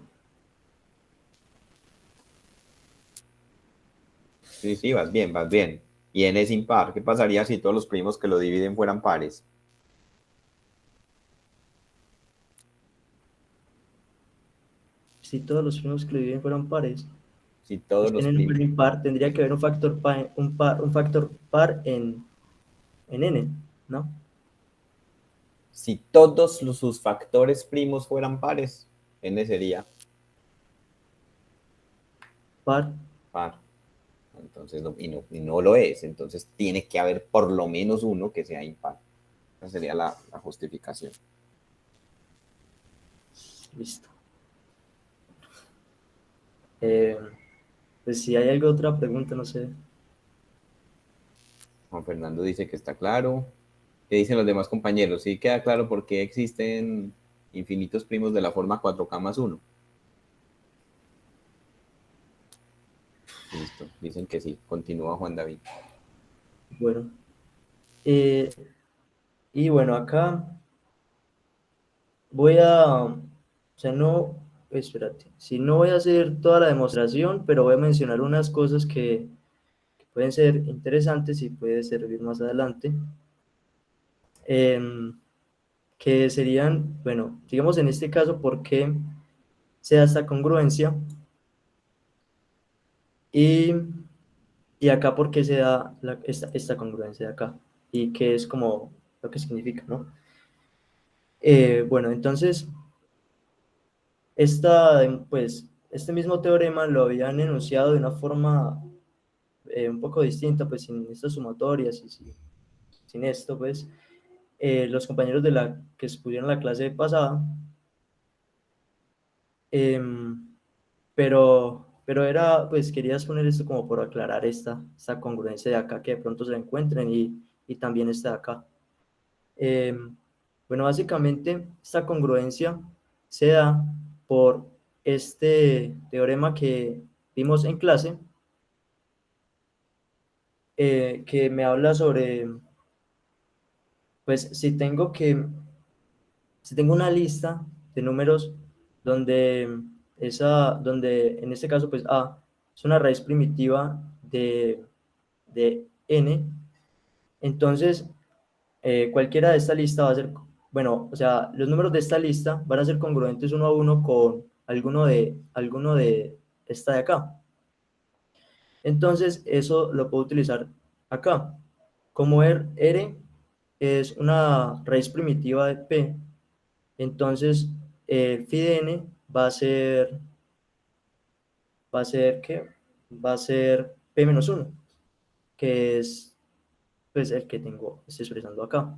sí, sí, vas bien, vas bien. Y n es impar. ¿Qué pasaría si todos los primos que lo dividen fueran pares? Si todos los primos que lo dividen fueran pares, Si todos pues los n no primos, fuera impar, tendría que haber un factor par en n, ¿no? si todos sus factores primos fueran pares, n sería Par. par. Entonces, y no lo es. Entonces, tiene que haber por lo menos uno que sea impar. Esa sería la justificación. Listo. Pues si hay alguna otra pregunta, no sé. Juan Fernando dice que está claro. ¿Qué dicen los demás compañeros? Sí queda claro por qué existen infinitos primos de la forma 4K más 1. Listo, dicen que sí. Continúa Juan David. Bueno. Eh, y bueno, acá voy o sea, no, espérate, si no voy a hacer toda la demostración, pero voy a mencionar unas cosas que pueden ser interesantes y puede servir más adelante, em, que serían, bueno, digamos en este caso, por qué se da esta congruencia y, y acá por qué se da esta congruencia de acá y qué es como lo que significa, ¿no? Bueno, entonces, este mismo teorema lo habían enunciado de una forma un poco distinta, pues sin estas sumatorias y sin esto, pues los compañeros que expusieron la clase pasada, pero era, pues quería exponer esto como por aclarar esta congruencia de acá, que de pronto se la encuentren y también esta de acá. Bueno, básicamente esta congruencia se da por este teorema que vimos en clase, que me habla sobre, pues si tengo una lista de números donde en este caso pues A es una raíz primitiva de n, entonces cualquiera de esta lista va a ser, bueno, o sea, los números de esta lista van a ser congruentes uno a uno con alguno de esta de acá. Entonces, eso lo puedo utilizar acá. Como R es una raíz primitiva de P, entonces phi de n ¿qué? Va a ser P menos 1, que es pues el que estoy expresando acá.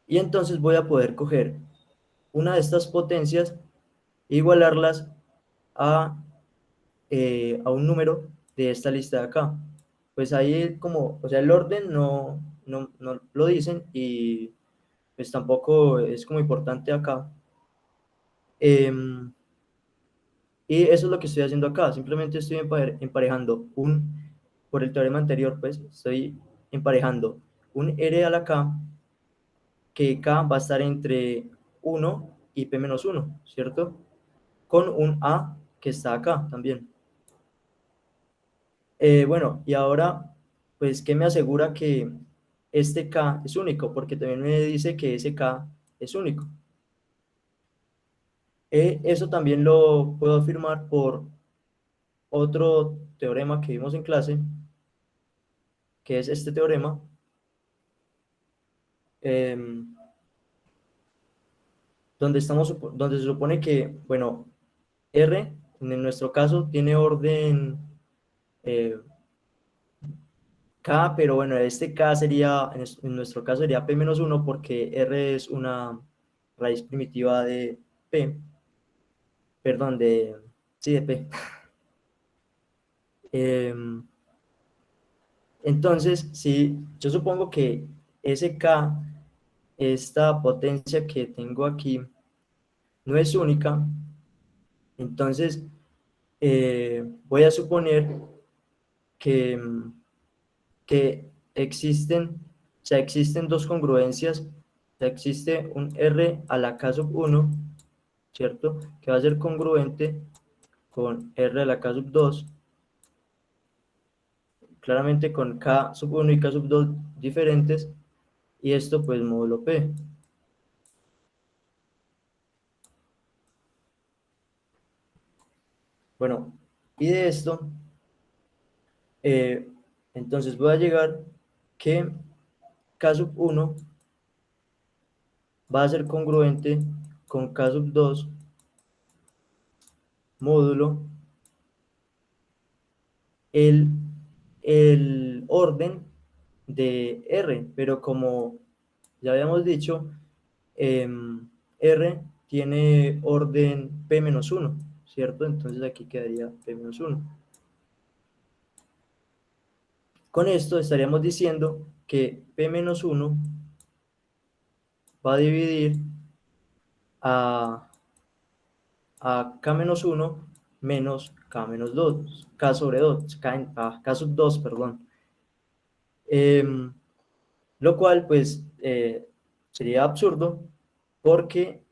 Y entonces voy a poder coger una de estas potencias e igualarlas a, a un número de esta lista de acá. Pues ahí como, o sea, el orden no lo dicen y pues tampoco es como importante acá. Y eso es lo que estoy haciendo acá, simplemente estoy emparejando por el teorema anterior, pues estoy emparejando un R a la K, que K va a estar entre 1 y P menos 1, ¿cierto? Con un A que está acá también. Bueno, y ahora, pues, ¿qué me asegura que este K es único? Porque también me dice que ese K es único. Eso también lo puedo afirmar por otro teorema que vimos en clase, que es este teorema, eh, donde se supone que, bueno, R, en nuestro caso, tiene orden eh, K, pero bueno, este K sería, en nuestro caso sería P menos 1 porque R es una raíz primitiva de P, perdón, sí, de P. Entonces, si yo supongo que ese K, esta potencia que tengo aquí, no es única, entonces voy a suponer que, que existen, o sea, existen dos congruencias, o sea, existe un R a la K sub 1, ¿cierto? Que va a ser congruente con R a la K sub 2, claramente con K sub 1 y K sub 2 diferentes, y esto pues módulo P. Bueno, y de esto, entonces voy a llegar que K sub 1 va a ser congruente con K sub 2 módulo el, el orden de R, pero como ya habíamos dicho, R tiene orden P-1, ¿cierto? Entonces aquí quedaría P-1. Con esto estaríamos diciendo que P-1 va a dividir a K-1 menos K-2, K sobre 2, K sub 2, perdón. Lo cual, pues, sería absurdo porque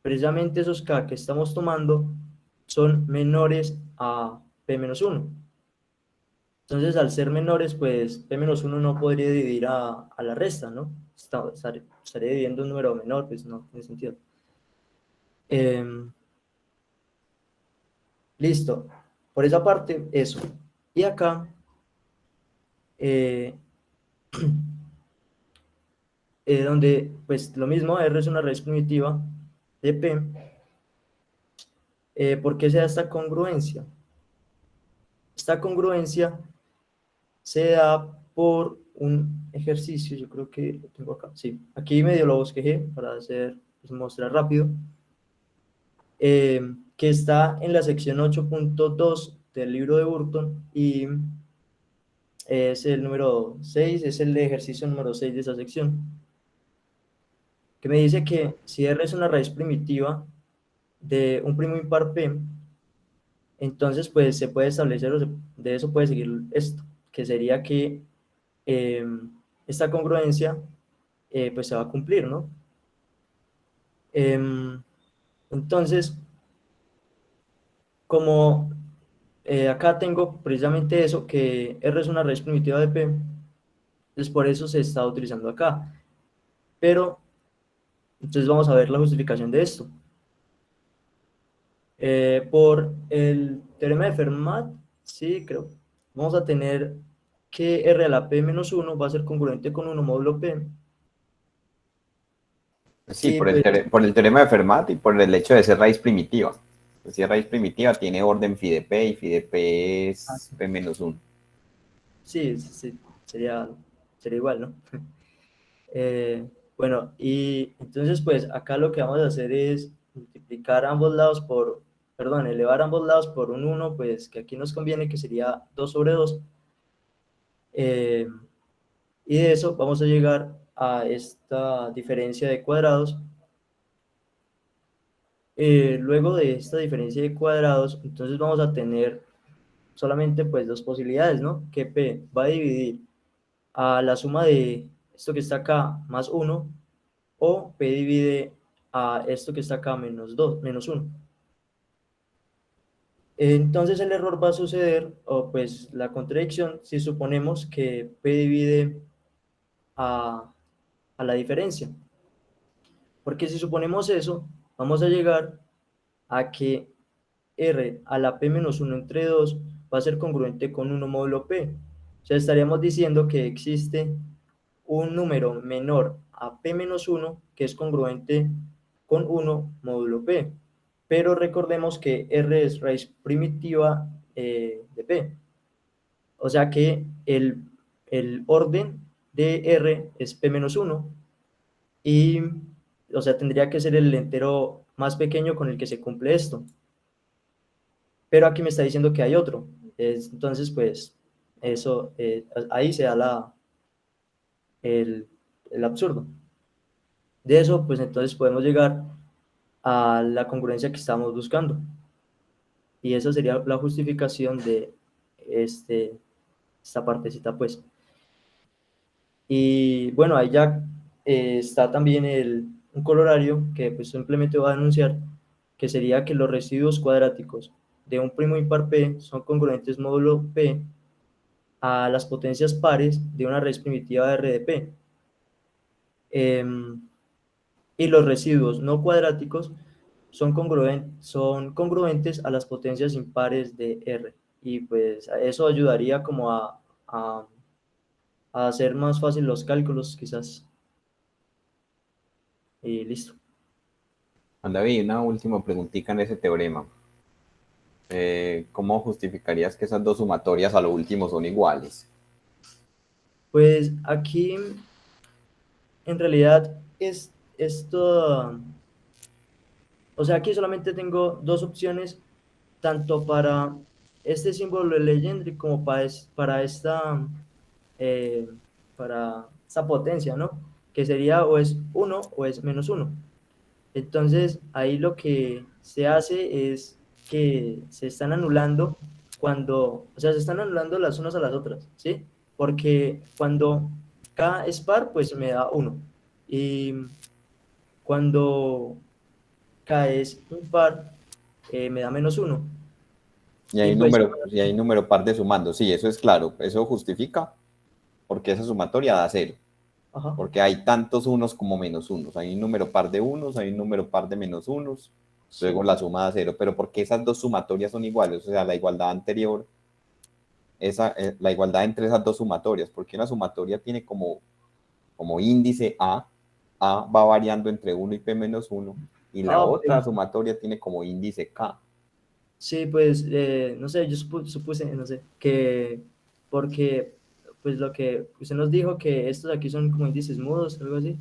precisamente esos K que estamos tomando son menores a P-1. Entonces, al ser menores, pues P-1 no podría dividir a la resta, ¿no? Estaría dividiendo un número menor, pues no tiene sentido. Listo. Por esa parte, eso. Y acá, donde, pues lo mismo, R es una raíz primitiva de P. ¿Por qué se da esta congruencia? Esta congruencia se da por un ejercicio, yo creo que lo tengo acá, sí, aquí medio lo bosquejé para hacer, pues, mostrar rápido, que está en la sección 8.2 del libro de Burton y es el número 6, es el ejercicio número 6 de esa sección, que me dice que si R es una raíz primitiva de un primo impar P, entonces pues se puede establecer, de eso puede seguir esto, que sería que esta congruencia pues se va a cumplir, ¿no? Entonces, como acá tengo precisamente eso, que R es una raíz primitiva de P, entonces por eso se está utilizando acá. Pero, entonces vamos a ver la justificación de esto. Por el teorema de Fermat, sí, creo, vamos a tener que R a la P-1 va a ser congruente con 1 módulo P. Sí, Y pues, por el teorema de Fermat y por el hecho de ser raíz primitiva. Pues si es raíz primitiva, tiene orden phi de P y phi de P es P-1. sí, sería igual, ¿no? Bueno, y entonces pues acá lo que vamos a hacer es multiplicar ambos lados por, perdón, elevar ambos lados por un 1, pues que aquí nos conviene, que sería 2 sobre 2. Y de eso vamos a llegar a esta diferencia de cuadrados. Luego de esta diferencia de cuadrados, entonces vamos a tener solamente pues dos posibilidades, ¿no? Que P va a dividir a la suma de esto que está acá más 1, o P divide a esto que está acá menos 2, menos 1. Entonces el error va a suceder, o pues la contradicción, si suponemos que P divide a la diferencia. Porque si suponemos eso, vamos a llegar a que R a la P-1 entre 2 va a ser congruente con 1 módulo P. O sea, estaríamos diciendo que existe un número menor a P-1 que es congruente con 1 módulo P. Pero recordemos que R es raíz primitiva de P. O sea que el orden de R es P-1 y, o sea, tendría que ser el entero más pequeño con el que se cumple esto. Pero aquí me está diciendo que hay otro. Entonces, pues, eso, ahí se da el absurdo. De eso, pues entonces podemos llegar a la congruencia que estamos buscando. Y esa sería la justificación de esta partecita, pues. Y bueno, ahí ya está también un colorario que pues simplemente va a denunciar, que sería que los residuos cuadráticos de un primo impar P son congruentes módulo P a las potencias pares de una raíz primitiva de R de P. Y los residuos no cuadráticos son congruentes a las potencias impares de R. Y pues eso ayudaría como a hacer más fácil los cálculos, quizás. Y listo. Juan David, una última preguntita en ese teorema. ¿Cómo justificarías que esas dos sumatorias a lo último son iguales? Pues aquí, en realidad, es esto. O sea, aquí solamente tengo dos opciones, tanto para este símbolo de Legendary como eh, para esta potencia, ¿no? Que sería o es 1 o es -1. Entonces, ahí lo que se hace es que se están anulando o sea, se están anulando las unas a las otras, ¿sí? Porque cuando K es par, pues me da 1. Y cuando K es impar, me da -1. Y pues, Y hay número par de sumando. Sí, eso es claro. Eso justifica porque esa sumatoria da cero. ajá, Porque hay tantos unos como menos unos. Hay un número par de unos, hay un número par de menos unos. sí. Luego la suma da cero. Pero porque esas dos sumatorias son iguales, o sea, la igualdad anterior, la igualdad entre esas dos sumatorias, porque una sumatoria tiene como índice A va variando entre 1 y P menos 1, y la Ok. otra sumatoria tiene como índice K. Sí, pues, no sé, yo supuse, no sé, que porque, pues lo que usted nos dijo, que estos aquí son como índices mudos, algo así,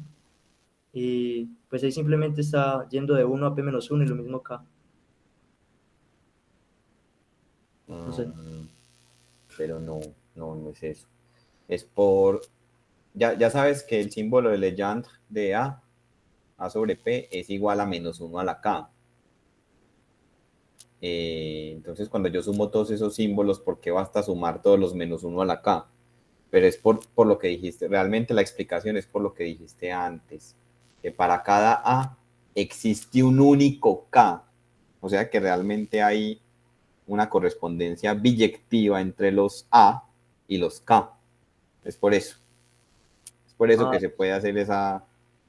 y pues ahí simplemente está yendo de 1 a P-1 y lo mismo acá, no sé. Pero no es eso. Es por, ya sabes que el símbolo de Legendre de A sobre P es igual a -1 a la K. Entonces, cuando yo sumo todos esos símbolos, ¿por qué basta sumar todos los -1 a la K? Pero es por lo que dijiste, realmente la explicación es por lo que dijiste antes, que para cada A existe un único K, o sea que realmente hay una correspondencia biyectiva entre los A y los K. Es por eso. Es por eso Ah, que se puede hacer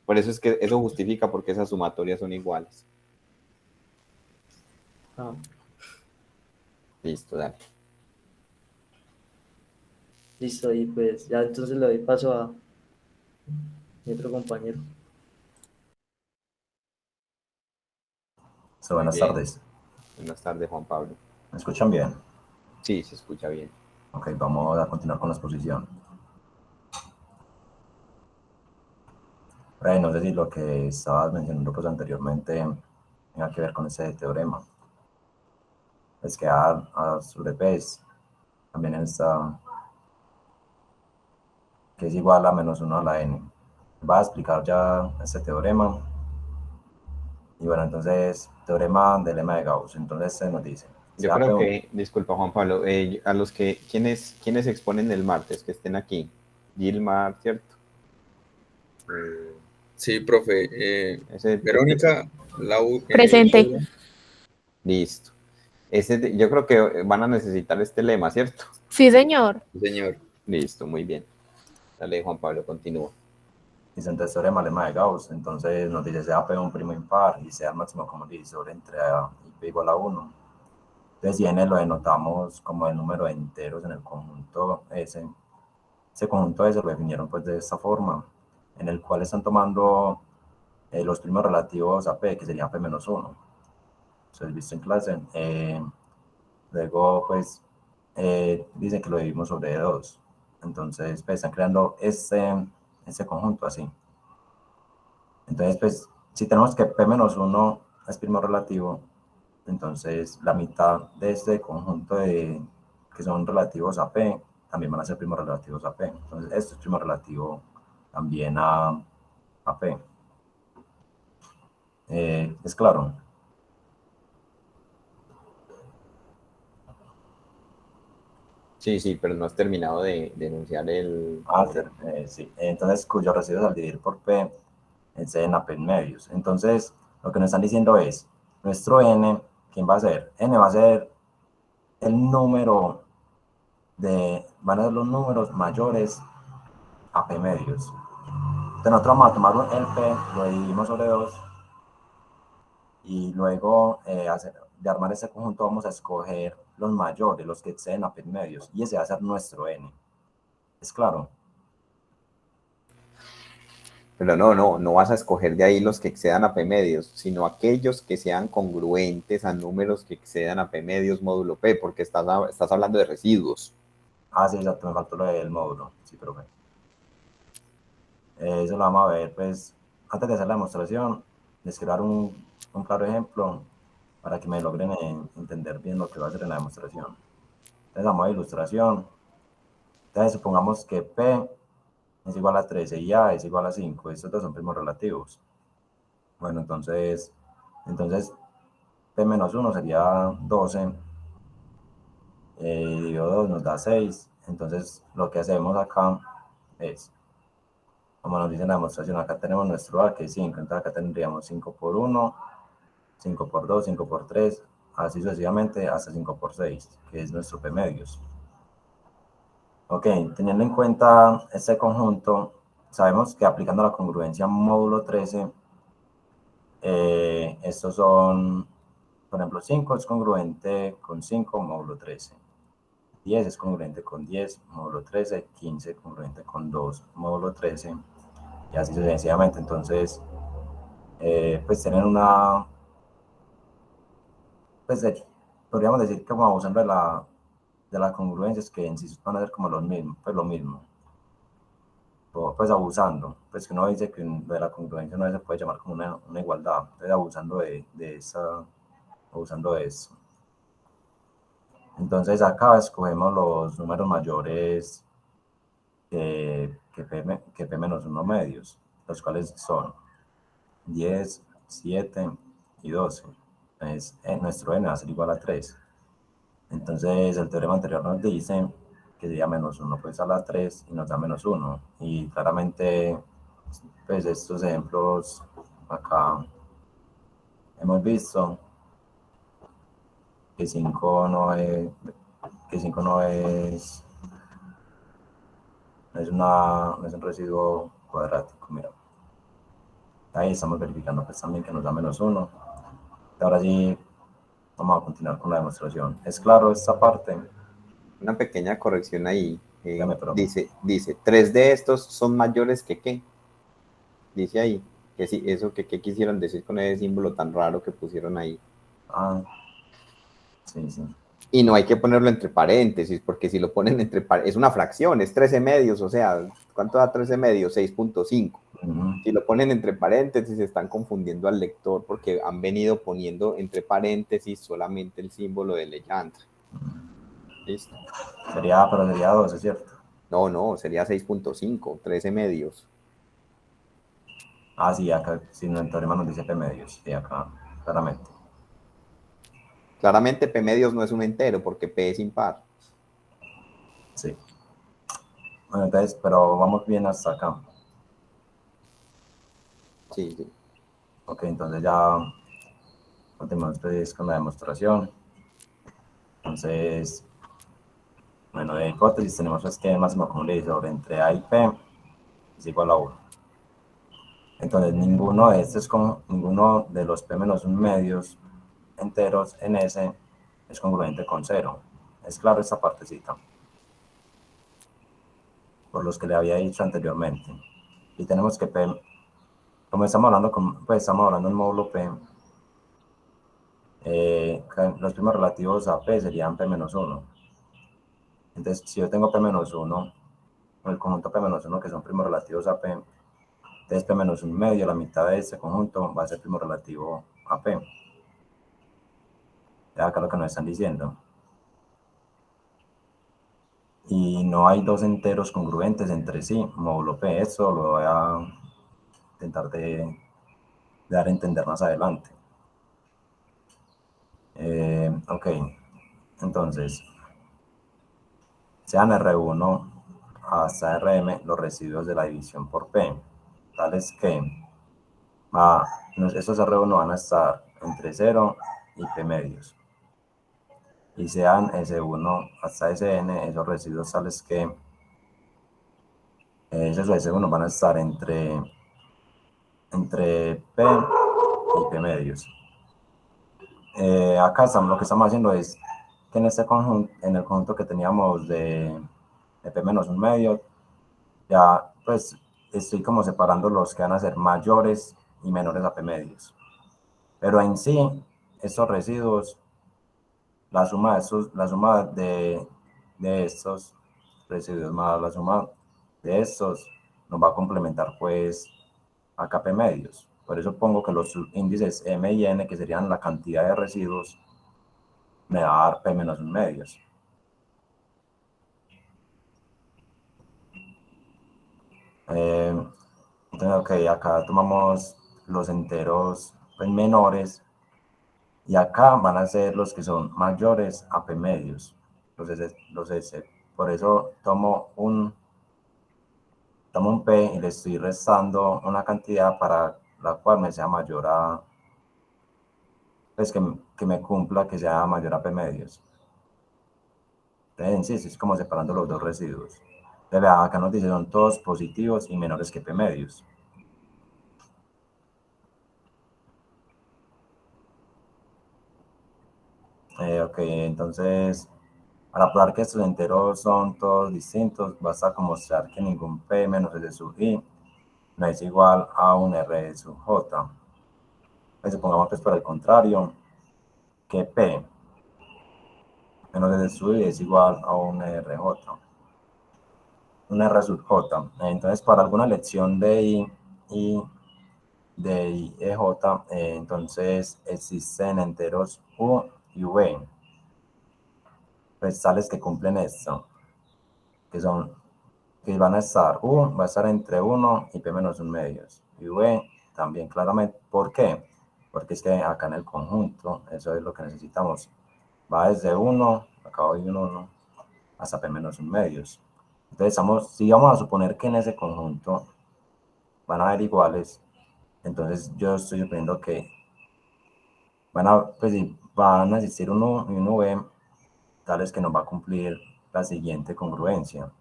por eso es que eso justifica porque esas sumatorias son iguales. ah, Listo, dale. listo, y pues ya entonces le doy paso a mi otro compañero. Buenas Bien. tardes. Buenas tardes, Juan Pablo. ¿Me escuchan bien? Sí, se escucha bien. Ok, vamos a continuar con la exposición. Brian, no sé si lo que estabas mencionando pues anteriormente tenga que ver con ese teorema. Es que A sobre P también está, que es igual a -1 a la N. Va a explicar ya este teorema. Y bueno, entonces, teorema del lema de Gauss. Entonces se nos dice. Yo creo que, disculpa Juan Pablo, a los ¿quiénes exponen el martes que estén aquí? Gilmar, ¿cierto? Sí, profe. Verónica, Presente. Listo. Yo creo que van a necesitar este lema, ¿cierto? Sí, señor. señor. Listo, muy bien. Dale, Juan Pablo, continúa. Dice entonces teorema lema de Gauss. Entonces nos dice sea P un primo impar y sea el máximo común divisor entre A y P igual a 1. Entonces, y N lo denotamos como el número de enteros en el conjunto S. Ese conjunto S lo definieron pues de esta forma, en el cual están tomando los primos relativos a P, que sería P menos 1. Entonces, visto en clase. Luego, pues, dicen que lo dividimos sobre 2. Entonces, pues, están creando este conjunto así. Entonces, pues, si tenemos que P menos 1 es primo relativo, entonces la mitad de este conjunto que que son relativos a P, también van a ser primos relativos a P. Entonces, esto es primo relativo también a P. ¿Es claro? Sí, sí, pero no has terminado de enunciar el... Sí. Entonces, cuyos residuos al dividir por P exceden a P en medios. Entonces, lo que nos están diciendo es, nuestro N, ¿quién va a ser? N va a ser el número van a ser los números mayores a P medios. Entonces, nosotros vamos a tomar el P, lo dividimos sobre 2, y luego de armar ese conjunto vamos a escoger los mayores, los que exceden a P medios, y ese va a ser nuestro N. ¿Es claro? Pero no vas a escoger de ahí los que excedan a P medios, sino aquellos que sean congruentes a números que excedan a P medios módulo P, porque estás hablando de residuos. Sí, exacto, me faltó lo del módulo, sí, profe. Eso lo vamos a ver, pues, antes de hacer la demostración, les quiero dar un claro ejemplo para que me logren entender bien lo que va a hacer en la demostración. Entonces, vamos a ilustración. Entonces, supongamos que P es igual a 13 y A es igual a 5. Estos dos son primos relativos. Bueno, entonces P menos 1 sería 12. Dividido 2 nos da 6. Entonces, lo que hacemos acá es, como nos dice en la demostración, acá tenemos nuestro A, que es 5. Entonces, acá tendríamos 5 por 1, 5 por 2, 5 por 3, así sucesivamente hasta 5 por 6, que es nuestro P medios. Ok, teniendo en cuenta este conjunto, sabemos que aplicando la congruencia módulo 13, estos son, por ejemplo, 5 es congruente con 5 módulo 13, 10 es congruente con 10 módulo 13, 15 congruente con 2 módulo 13, y así sucesivamente. Entonces, pues tienen una, pues podríamos decir que como abusando de la congruencia, es que en sí van a ser como los mismos, pues lo mismo. Pues abusando, pues que uno dice que de la congruencia no se puede llamar como una igualdad, entonces abusando abusando de eso. Entonces acá escogemos los números mayores que P menos 1 medios, los cuales son 10, 7 y 12. Entonces nuestro N va a ser igual a 3. Entonces el teorema anterior nos dice que sería menos 1 pues a la 3 y nos da menos 1. Y claramente, pues estos ejemplos acá hemos visto que 5 no es, no es un residuo cuadrático, mira. Ahí estamos verificando pues también que nos da menos 1. Ahora sí, vamos a continuar con la demostración. ¿Es claro esta parte? Una pequeña corrección ahí. Dice, 3 de estos son mayores que ¿qué? Dice ahí. Que sí, eso que ¿qué quisieron decir con ese símbolo tan raro que pusieron ahí? Sí, sí. Y no hay que ponerlo entre paréntesis, porque si lo ponen entre paréntesis, es una fracción, es 13 medios, o sea, ¿cuánto da 13 medios? 6.5. Si lo ponen entre paréntesis, están confundiendo al lector porque han venido poniendo entre paréntesis solamente el símbolo de Legendre. ¿Listo? Pero sería 12, ¿cierto? No, sería 6.5, 13 medios. Sí, acá, si no, el teorema nos dice P medios, sí, acá, claramente. Claramente P medios no es un entero porque P es impar. Sí. Bueno, entonces, pero vamos bien hasta acá. Sí, sí. Ok, entonces ya continuamos pues, con la demostración. Entonces, bueno, de hipótesis tenemos pues, que el máximo común divisor entre A y P es igual a 1. Entonces, ninguno de los P menos 1 medios enteros en S es congruente con 0. Es claro esta partecita, por los que le había dicho anteriormente. Y tenemos que P, como estamos hablando, estamos hablando en módulo P, los primos relativos a P serían P menos 1. Entonces, si yo tengo P menos 1, el conjunto P menos 1 que son primos relativos a P, entonces P menos 1 medio, la mitad de este conjunto va a ser primo relativo a P. Ya acá lo que nos están diciendo. y no hay dos enteros congruentes entre sí, módulo P. Eso lo voy a intentar de dar a entender más adelante. Ok, entonces, sean R1 hasta Rm los residuos de la división por P, tales que esos R1 van a estar entre 0 y P medios. Y sean S1 hasta Sn esos residuos tales que esos S1 van a estar entre P y P medios. Acá lo que estamos haciendo es que en este conjunto, en el conjunto que teníamos de P menos un medio, ya pues estoy como separando los que van a ser mayores y menores a P medios. Pero en sí, estos residuos, la suma de estos residuos más la suma de estos nos va a complementar pues a P medios. Por eso pongo que los índices M y N, que serían la cantidad de residuos, me va a dar P menos un medios. Entonces, ok, acá tomamos los enteros pues, menores y acá van a ser los que son mayores a P medios, los S. Por eso tomo un P y le estoy restando una cantidad para la cual me sea mayor a, pues que me cumpla que sea mayor a P medios. Entonces, sí, es como separando los dos residuos. Entonces, acá nos dice son todos positivos y menores que P medios. Ok, entonces, para probar que estos enteros son todos distintos, basta con mostrar que ningún P menos S sub I no es igual a un R sub J. Pues supongamos que es por el contrario, que P menos S sub I es igual a un RJ. Un R sub J. Entonces, para alguna lección de I de EJ, entonces existen enteros U y V, pues tales que cumplen esto, que van a estar, U va a estar entre 1 y P menos 1 medios, y V también claramente. ¿Por qué? Porque es que acá en el conjunto, eso es lo que necesitamos, va desde 1, acá hay un 1, hasta P menos 1 medios. Entonces, si vamos a suponer que en ese conjunto van a haber iguales, entonces yo estoy suponiendo que van a existir un U y un V, tales que nos va a cumplir la siguiente congruencia.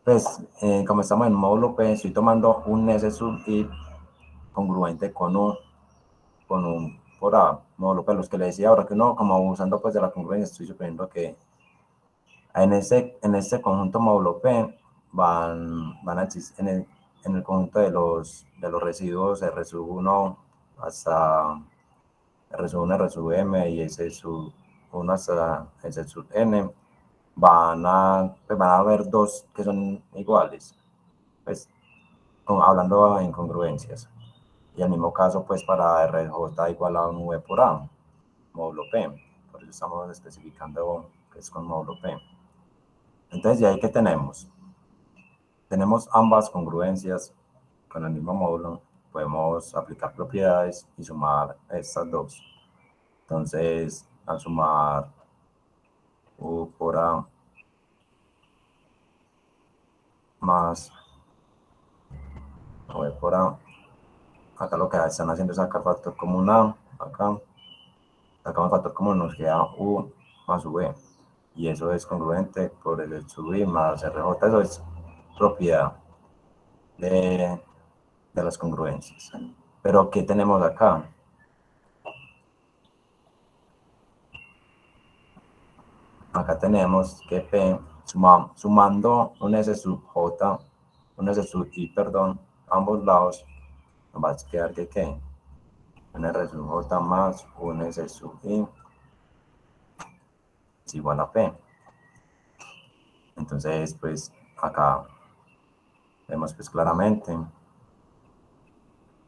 Pues, como estamos en módulo P, estoy tomando un S sub I congruente con un por A, módulo P, los que le decía ahora que no, como usando pues de la congruencia, estoy suponiendo que en este conjunto módulo P van a existir, en el conjunto de los residuos R sub 1 hasta R sub 1, R sub M y S sub 1 hasta S sub N, van a haber dos que son iguales, pues hablando en congruencias. Y el mismo caso pues para RJ igual a un V por A, módulo P. Por eso estamos especificando que es con módulo P. Entonces, ¿de ahí qué tenemos? Tenemos ambas congruencias con el mismo módulo. Podemos aplicar propiedades y sumar estas dos. Entonces, al sumar U por A más V por A, acá lo que están haciendo es sacar factor común A, acá sacamos factor común, nos queda U más V, y eso es congruente por el sub I más RJ. Eso es propiedad de las congruencias. Pero ¿qué tenemos acá? Acá tenemos que P, sumando un S sub J, un S sub I, perdón, ambos lados, nos va a quedar que ¿qué? Un R sub J más un S sub I es igual a P. Entonces, pues, acá vemos pues claramente.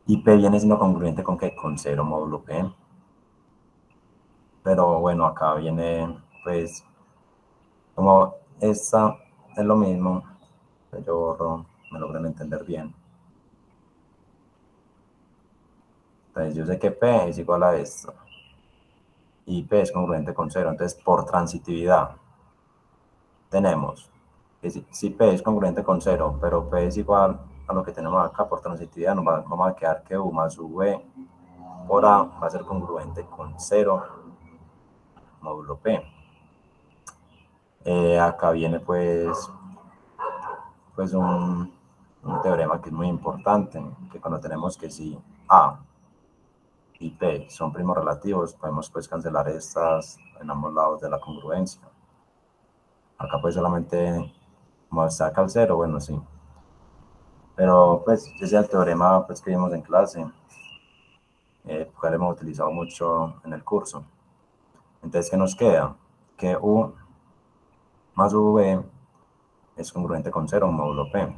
Y P viene siendo congruente con ¿qué? Con 0 módulo P. Pero bueno, acá viene, pues, como esta es lo mismo, yo borro, me logran entender bien. Entonces yo sé que P es igual a esto, y P es congruente con 0, entonces por transitividad tenemos que si P es congruente con 0, pero P es igual a lo que tenemos acá por transitividad, vamos a quedar que U más V por A va a ser congruente con 0 módulo P. Acá viene pues un teorema que es muy importante, que cuando tenemos que si A y P son primos relativos, podemos pues cancelar estas en ambos lados de la congruencia. Acá pues solamente como saca el 0, bueno, sí. Pero pues ese es el teorema pues, que vimos en clase, que hemos utilizado mucho en el curso. Entonces, ¿qué nos queda? Que U más V es congruente con 0 módulo P.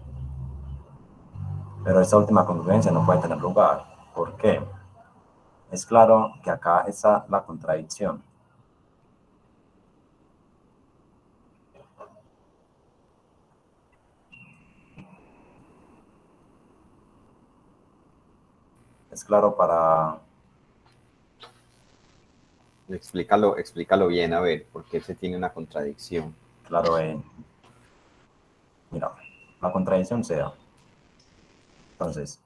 Pero esta última congruencia no puede tener lugar. ¿Por qué? Es claro que acá está la contradicción. Es claro para... Explícalo bien, a ver, porque se tiene una contradicción. Claro, mira, la contradicción sea. Entonces,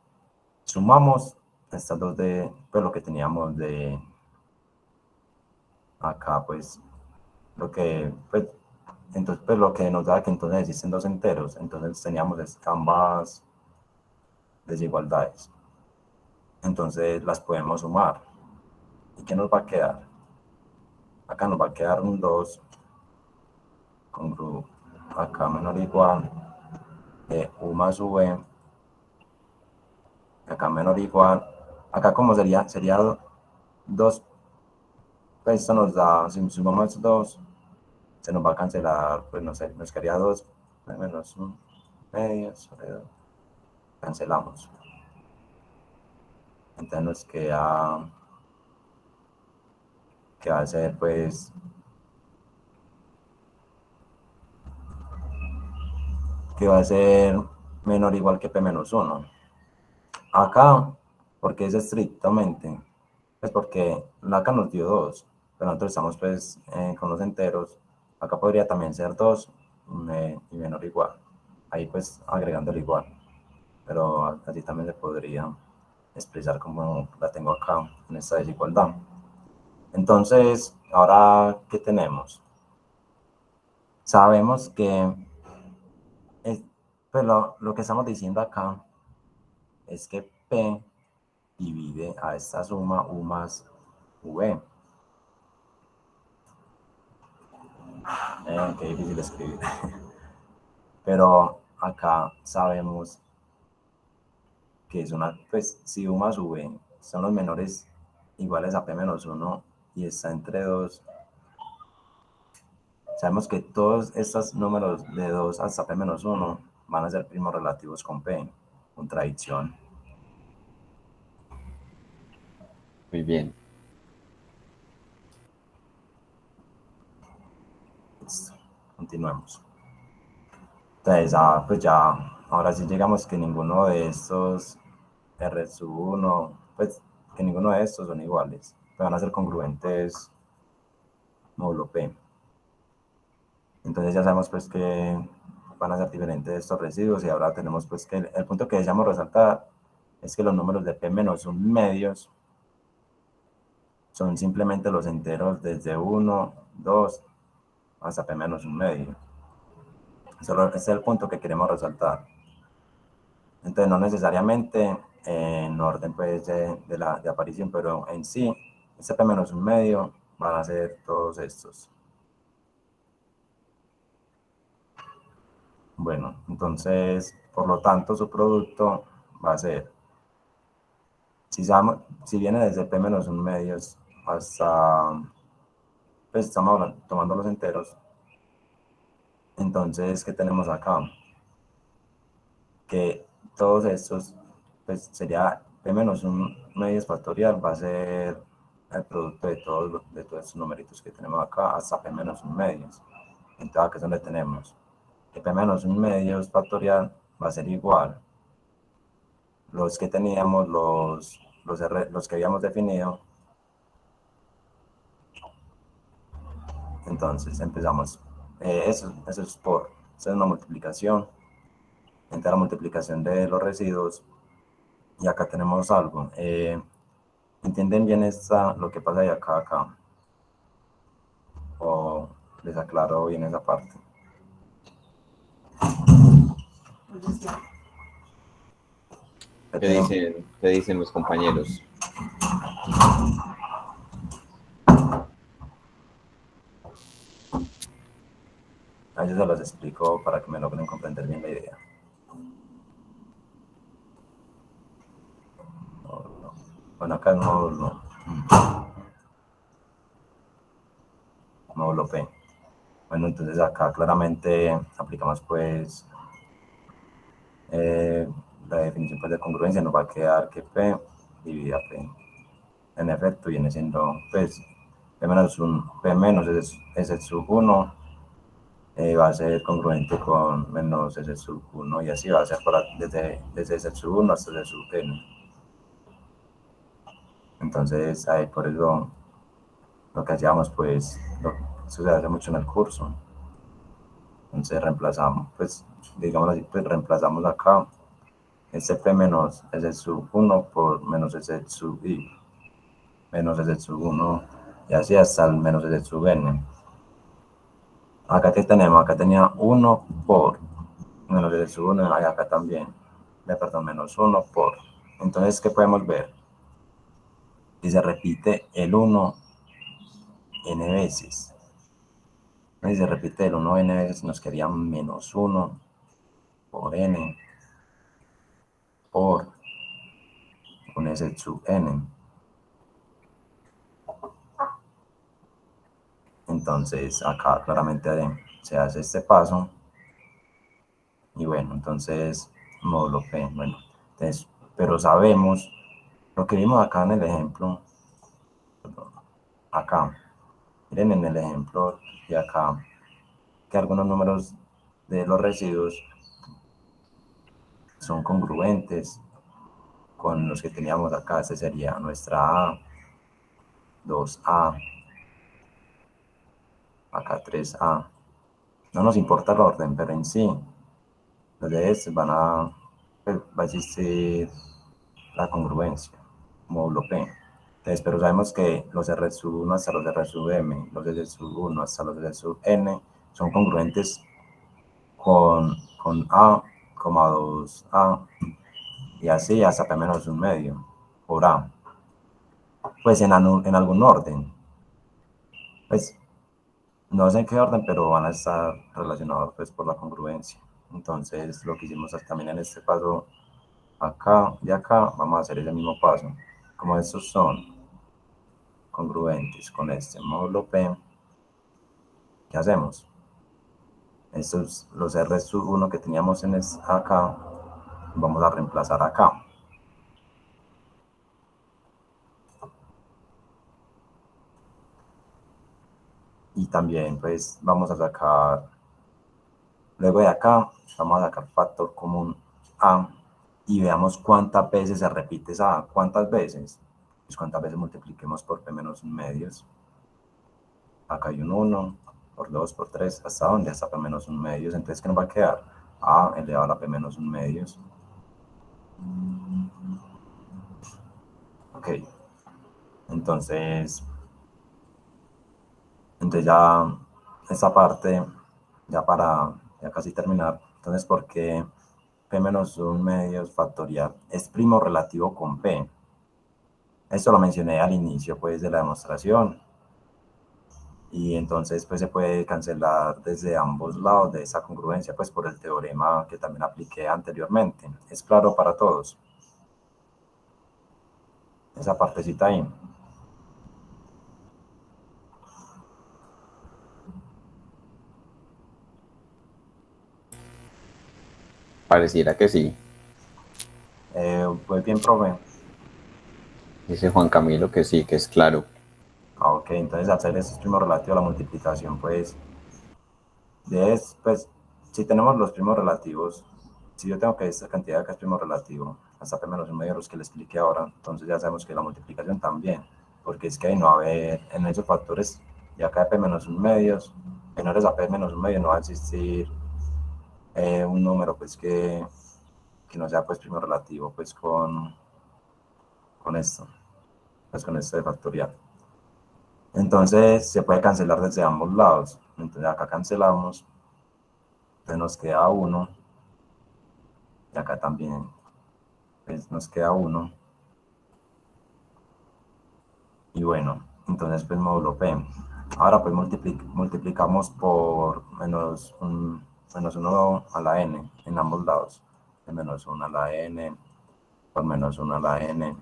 sumamos estas dos de pues, lo que teníamos de acá, pues, lo que, pues, entonces, pues, lo que nos da que entonces existen dos enteros, entonces teníamos ambas desigualdades. Entonces las podemos sumar. ¿Y qué nos va a quedar? Acá nos va a quedar un 2 con acá menor o igual de U más V, acá menor o igual, acá como sería 2, pues esto nos da, si sumamos 2, se nos va a cancelar, pues no sé, nos quedaría 2 menos 1 medio sobre 2, cancelamos. Entonces nos queda que va a ser pues que va a ser menor o igual que P menos 1. Acá, porque es estrictamente, pues porque acá nos dio 2, pero nosotros estamos pues con los enteros, acá podría también ser 2 y menor o igual, ahí pues agregando el igual, pero así también se podría expresar como la tengo acá en esta desigualdad. Entonces, ahora, ¿qué tenemos? Sabemos que pues lo que estamos diciendo acá es que P divide a esta suma U más V. Qué difícil escribir. Pero acá sabemos que es una, pues si U más V son los menores iguales a P menos 1 y está entre 2, sabemos que todos estos números de 2 hasta P menos 1 van a ser primos relativos con P. Contradicción. Muy bien. Listo. Continuemos. Entonces, pues ya, ahora sí llegamos que ninguno de estos R sub 1, pues que ninguno de estos son iguales, van a ser congruentes módulo P. Entonces ya sabemos pues que van a ser diferentes estos residuos y ahora tenemos pues que el punto que deseamos resaltar es que los números de P menos 1 medios son simplemente los enteros desde 1, 2 hasta P menos 1 medio. Ese es el punto que queremos resaltar. Entonces no necesariamente en orden pues de aparición, pero en sí, este P menos 1 medio van a ser todos estos. Bueno, entonces, por lo tanto, su producto va a ser, si viene desde P menos 1 medios hasta, pues estamos tomando los enteros, entonces, ¿qué tenemos acá? Que todos estos, pues sería P menos 1 medios factorial, va a ser el producto de todos estos numeritos que tenemos acá hasta P menos 1 medios. Entonces, acá es donde tenemos P menos 1 medios factorial va a ser igual. Los que teníamos, los que habíamos definido. Entonces empezamos. Eso es una multiplicación. Entre la multiplicación de los residuos. Y acá tenemos algo. ¿Entienden bien lo que pasa de acá a acá? ¿O les aclaro bien esa parte? ¿Qué dicen los compañeros? A ellos se los explico para que me logren comprender bien la idea. Bueno, acá es módulo P. Bueno, entonces acá claramente aplicamos pues la definición pues, de congruencia. Nos va a quedar que P dividida P. En efecto viene siendo pues P menos S sub 1 va a ser congruente con menos S sub 1 y así va a ser desde S sub 1 hasta S sub n. Entonces, por eso lo que hacíamos, pues, eso se hace mucho en el curso. Entonces reemplazamos, pues, digamos así, pues reemplazamos acá este P menos S sub 1 por menos S sub I, menos S sub 1 y así hasta el menos S sub n. Acá que tenemos, acá tenía 1 por menos S sub 1 y acá también, perdón, menos 1 por. Entonces, ¿qué podemos ver? Si se repite el 1 n veces. Si se repite el 1 n veces, nos quedaría menos 1 por n por un S sub n. Entonces, acá claramente se hace este paso. Y bueno, entonces, módulo P. Bueno, entonces, pero sabemos lo que vimos acá en el ejemplo. Acá. Miren en el ejemplo de acá que algunos números de los residuos son congruentes con los que teníamos acá. Este sería nuestra A, 2A, acá 3A. No nos importa el orden, pero en sí, los de estos va a existir la congruencia, módulo P. Entonces, pero sabemos que los R sub 1 hasta los R sub M, los S sub 1 hasta los S sub N son congruentes con A, 2A y así hasta P menos 1 medio por A. Pues en algún orden. Pues no sé en qué orden, pero van a estar relacionados pues por la congruencia. Entonces lo que hicimos también en este paso acá y acá, vamos a hacer ese mismo paso. Como estos son congruentes con este módulo P, ¿qué hacemos? Estos, los R sub 1 que teníamos acá, vamos a reemplazar acá. Y también pues vamos a sacar, luego de acá, vamos a sacar factor común A y veamos cuántas veces se repite esa A. ¿Cuántas veces? Pues cuántas veces multipliquemos por P menos 1 medios. Acá hay un 1, por 2, por 3, ¿hasta dónde? Hasta P menos 1 medios. Entonces, ¿qué nos va a quedar? A elevado a P menos 1 medios. Ok. Entonces ya esta parte, ya casi terminar. Entonces, ¿por qué P menos 1 medios factorial es primo relativo con P? Esto lo mencioné al inicio pues de la demostración. Y entonces pues se puede cancelar desde ambos lados de esa congruencia pues por el teorema que también apliqué anteriormente. ¿Es claro para todos? Esa partecita ahí. Pareciera que sí. Pues bien, profe. Dice Juan Camilo que sí, que es claro. Ok, entonces hacer ese primo relativo a la multiplicación pues si tenemos los primos relativos, si yo tengo que esta cantidad acá es primo relativo, hasta p menos un medio, los que le expliqué ahora, entonces ya sabemos que la multiplicación también, porque es que ahí no va a haber, en esos factores, ya acá de p menos un medios, menores a p menos un medio, no va a existir un número pues que no sea pues primo relativo pues con esto, pues con este factorial. Entonces se puede cancelar desde ambos lados. Entonces acá cancelamos, entonces nos queda 1, y acá también pues, nos queda 1. Y bueno, entonces pues módulo P. Ahora pues multiplicamos por menos 1 a la n en ambos lados. De menos 1 a la n por menos 1 a la n.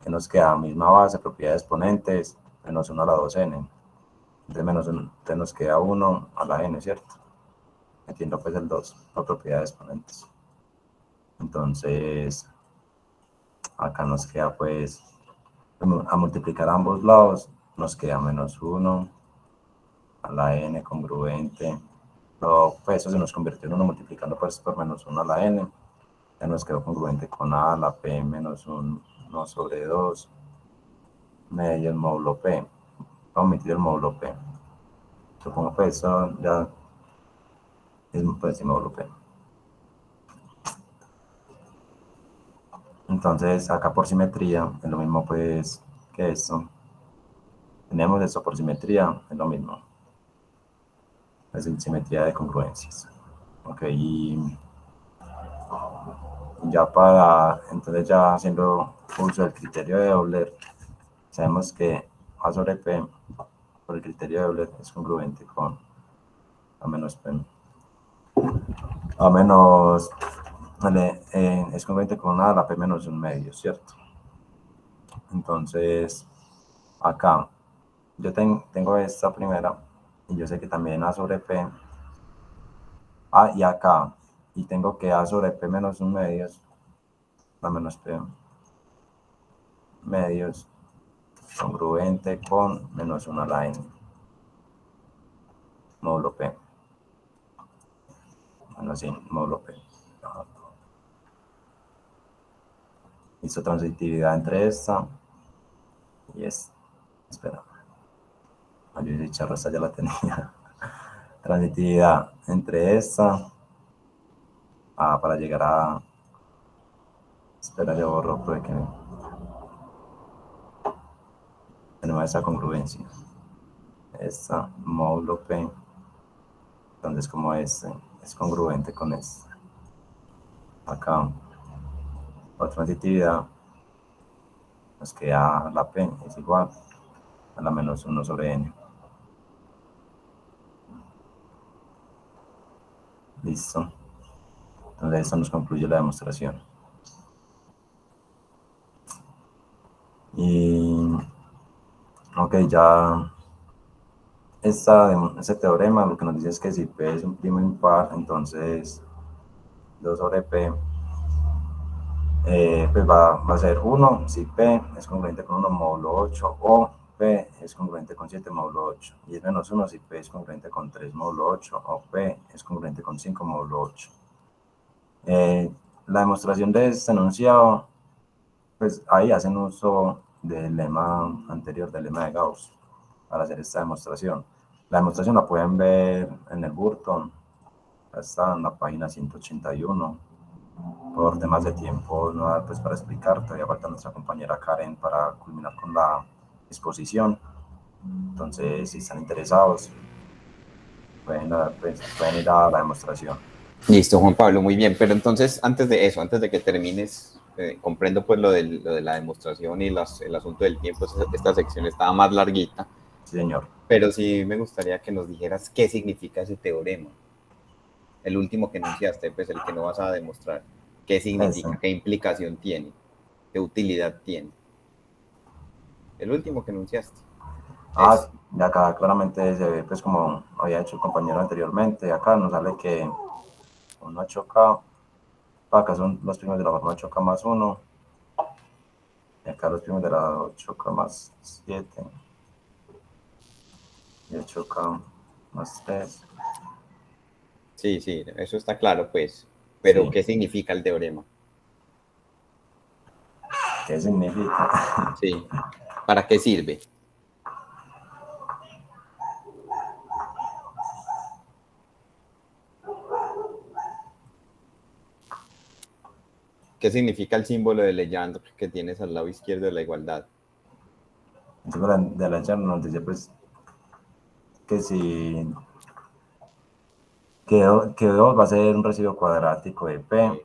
Que nos queda misma base, propiedad de exponentes, menos 1 a la 2n. Entonces, entonces nos queda 1 a la n, ¿cierto? Metiendo pues el 2 por propiedad de exponentes. Entonces, acá nos queda pues, a multiplicar a ambos lados, nos queda menos 1 a la n congruente. Pues eso se nos convirtió en 1 multiplicando pues por menos 1 a la n. Ya nos quedó congruente con a la p menos 1 sobre 2 medio el módulo p. Vamos a omitir el módulo p. Supongo que eso ya es pues el módulo p. Entonces acá por simetría es lo mismo pues que esto. Tenemos esto por simetría, es lo mismo. Es simetría de congruencias. Ok, y ya entonces ya haciendo uso del criterio de Euler, sabemos que A sobre P por el criterio de Euler es congruente con A menos P. A menos, es congruente con A a la P menos un medio, ¿cierto? Entonces, acá, yo tengo esta primera, y yo sé que también A sobre P, y acá, y tengo que A sobre P menos un medios, A menos P medios, congruente con menos 1 a la n, módulo P. Bueno, sí, módulo P. Hizo transitividad entre esta y esta. Espera. Yo dicha esta ya la tenía. Transitividad entre esta para llegar a... Espera, yo borro porque tenemos esa congruencia. Esta módulo P, entonces como este es congruente con este. Acá, por transitividad, nos queda la P es igual a la menos 1 sobre n. Listo. Entonces esto nos concluye la demostración. Y, ok, ya este teorema lo que nos dice es que si P es un primo impar, entonces 2 sobre P pues va a ser 1 si P es congruente con 1 módulo 8 o P es congruente con 7 módulo 8. Y es menos 1 si P es congruente con 3 módulo 8 o P es congruente con 5 módulo 8. La demostración de este enunciado, pues ahí hacen uso del lema anterior, del lema de Gauss, para hacer esta demostración. La demostración la pueden ver en el Burton, está en la página 181. Por temas de tiempo no da pues para explicar, todavía falta nuestra compañera Karen para culminar con la exposición. Entonces, si están interesados, pueden ir a la demostración. Listo, Juan Pablo, muy bien. Pero entonces, antes de eso, antes de que termines, comprendo pues lo de la demostración y el asunto del tiempo. Esta sección estaba más larguita. Sí, señor. Pero sí me gustaría que nos dijeras qué significa ese teorema. El último que enunciaste, pues el que no vas a demostrar. ¿Qué significa? ¿Qué implicación tiene? ¿Qué utilidad tiene? El último que enunciaste. De acá claramente se ve, pues como había hecho el compañero anteriormente, acá nos sale que un 8K, acá son los primos de la forma 8K más 1, y acá los primos de la 8K más 7, y 8K más 3, Sí, sí, eso está claro, pues. Pero, Sí. ¿qué significa el teorema? ¿Qué significa? Sí. ¿Para qué sirve? ¿Qué significa el símbolo de Legendre que tienes al lado izquierdo de la igualdad? El símbolo de la charla nos dice pues que si que O va a ser un residuo cuadrático de P,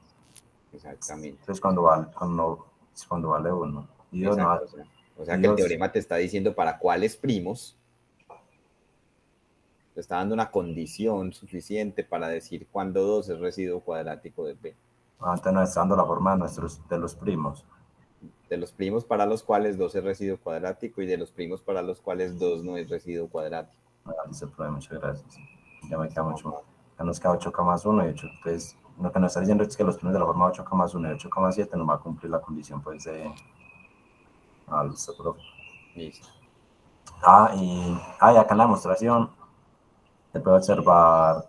Exactamente. entonces cuando vale 1. Y 2 no, Exacto. O sea y que el 2, teorema te está diciendo para cuáles primos, te está dando una condición suficiente para decir cuándo 2 es residuo cuadrático de P. antes nos está dando la forma de los primos. De los primos para los cuales 2 es residuo cuadrático y de los primos para los cuales 2 no es residuo cuadrático. Listo, profe, muchas gracias. Ya me queda mucho. Ya nos queda 8K más 1 y 8. Entonces, lo que nos está diciendo es que los primos de la forma 8K más 1 y 8K+7 nos va a cumplir la condición pues de... listo, profe. Listo. Y acá en la demostración se puede observar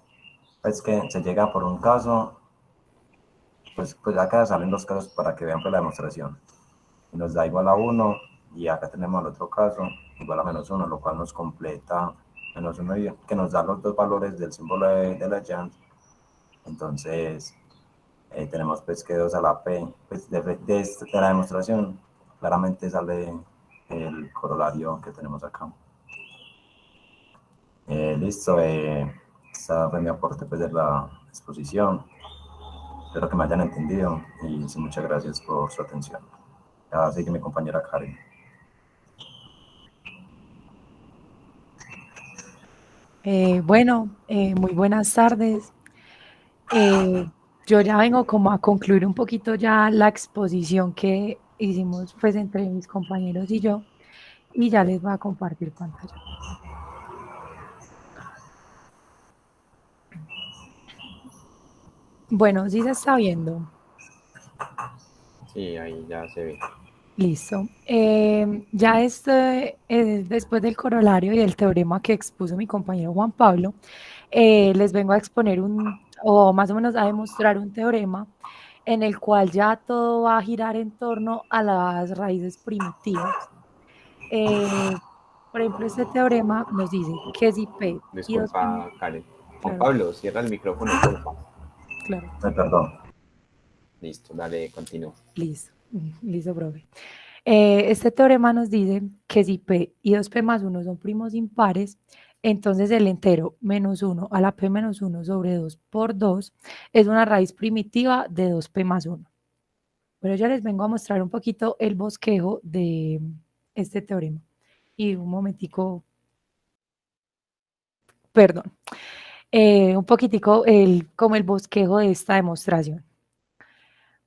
pues, que se llega por un caso, pues acá salen dos casos para que vean pues, la demostración. Y nos da igual a 1 y acá tenemos el otro caso igual a -1, lo cual nos completa -1 y que nos da los dos valores del símbolo de Legendre. Entonces tenemos pues que 2 a la P, pues de la demostración claramente sale el corolario que tenemos acá. Listo, esta fue mi aporte pues, de la exposición. Espero que me hayan entendido y sí, muchas gracias por su atención. Ya sigue mi compañera Karen. Muy buenas tardes. Yo ya vengo como a concluir un poquito ya la exposición que hicimos pues entre mis compañeros y yo, y ya les voy a compartir pantalla. Bueno, sí se está viendo. Sí, ahí ya se ve. Listo. Ya después del corolario y del teorema que expuso mi compañero Juan Pablo, les vengo a exponer o más o menos a demostrar un teorema en el cual ya todo va a girar en torno a las raíces primitivas. Por ejemplo, este teorema nos dice que si P y 2P, Disculpa, Karen. Juan claro, Pablo, cierra el micrófono, por favor. claro, Perdón. Listo, dale, continúa. listo, listo, profe. Este teorema nos dice que si P y 2P más 1 son primos impares, entonces el entero -1 a la P menos 1 sobre 2 por 2 es una raíz primitiva de 2P más 1. Pero ya les vengo a mostrar un poquito el bosquejo de este teorema. Y un momentico, perdón, un poquitico como el bosquejo de esta demostración.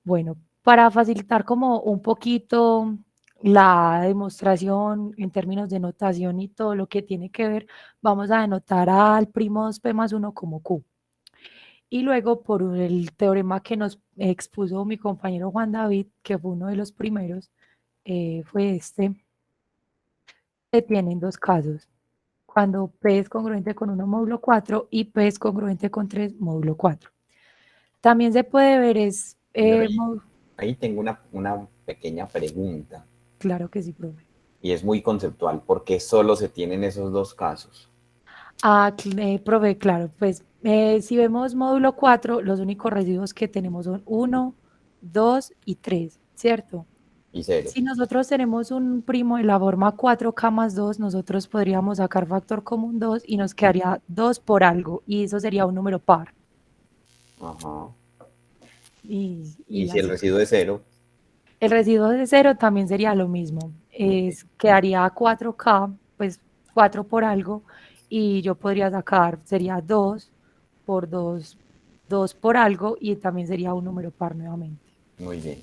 Bueno, para facilitar como un poquito la demostración en términos de notación y todo lo que tiene que ver, vamos a denotar al primo 2P más 1 como Q. Y luego por el teorema que nos expuso mi compañero Juan David, que fue uno de los primeros, fue este, se tienen dos casos. Cuando P es congruente con 1 módulo 4 y P es congruente con 3 módulo 4. También se puede ver Ahí tengo una pequeña pregunta claro que sí, profe. y es muy conceptual. ¿Por qué solo se tienen esos dos casos? Profe, claro, pues si vemos módulo 4, los únicos residuos que tenemos son 1, 2 y 3, ¿cierto? Y 0. Si nosotros tenemos un primo de la forma 4K más 2, nosotros podríamos sacar factor común 2 y nos quedaría 2 por algo, y eso sería un número par. Ajá. Y Y si el así. residuo es 0, El residuo de 0 también sería lo mismo. Quedaría 4K, pues 4 por algo, y yo podría sacar, sería 2 por 2, 2 por algo, y también sería un número par nuevamente. muy bien.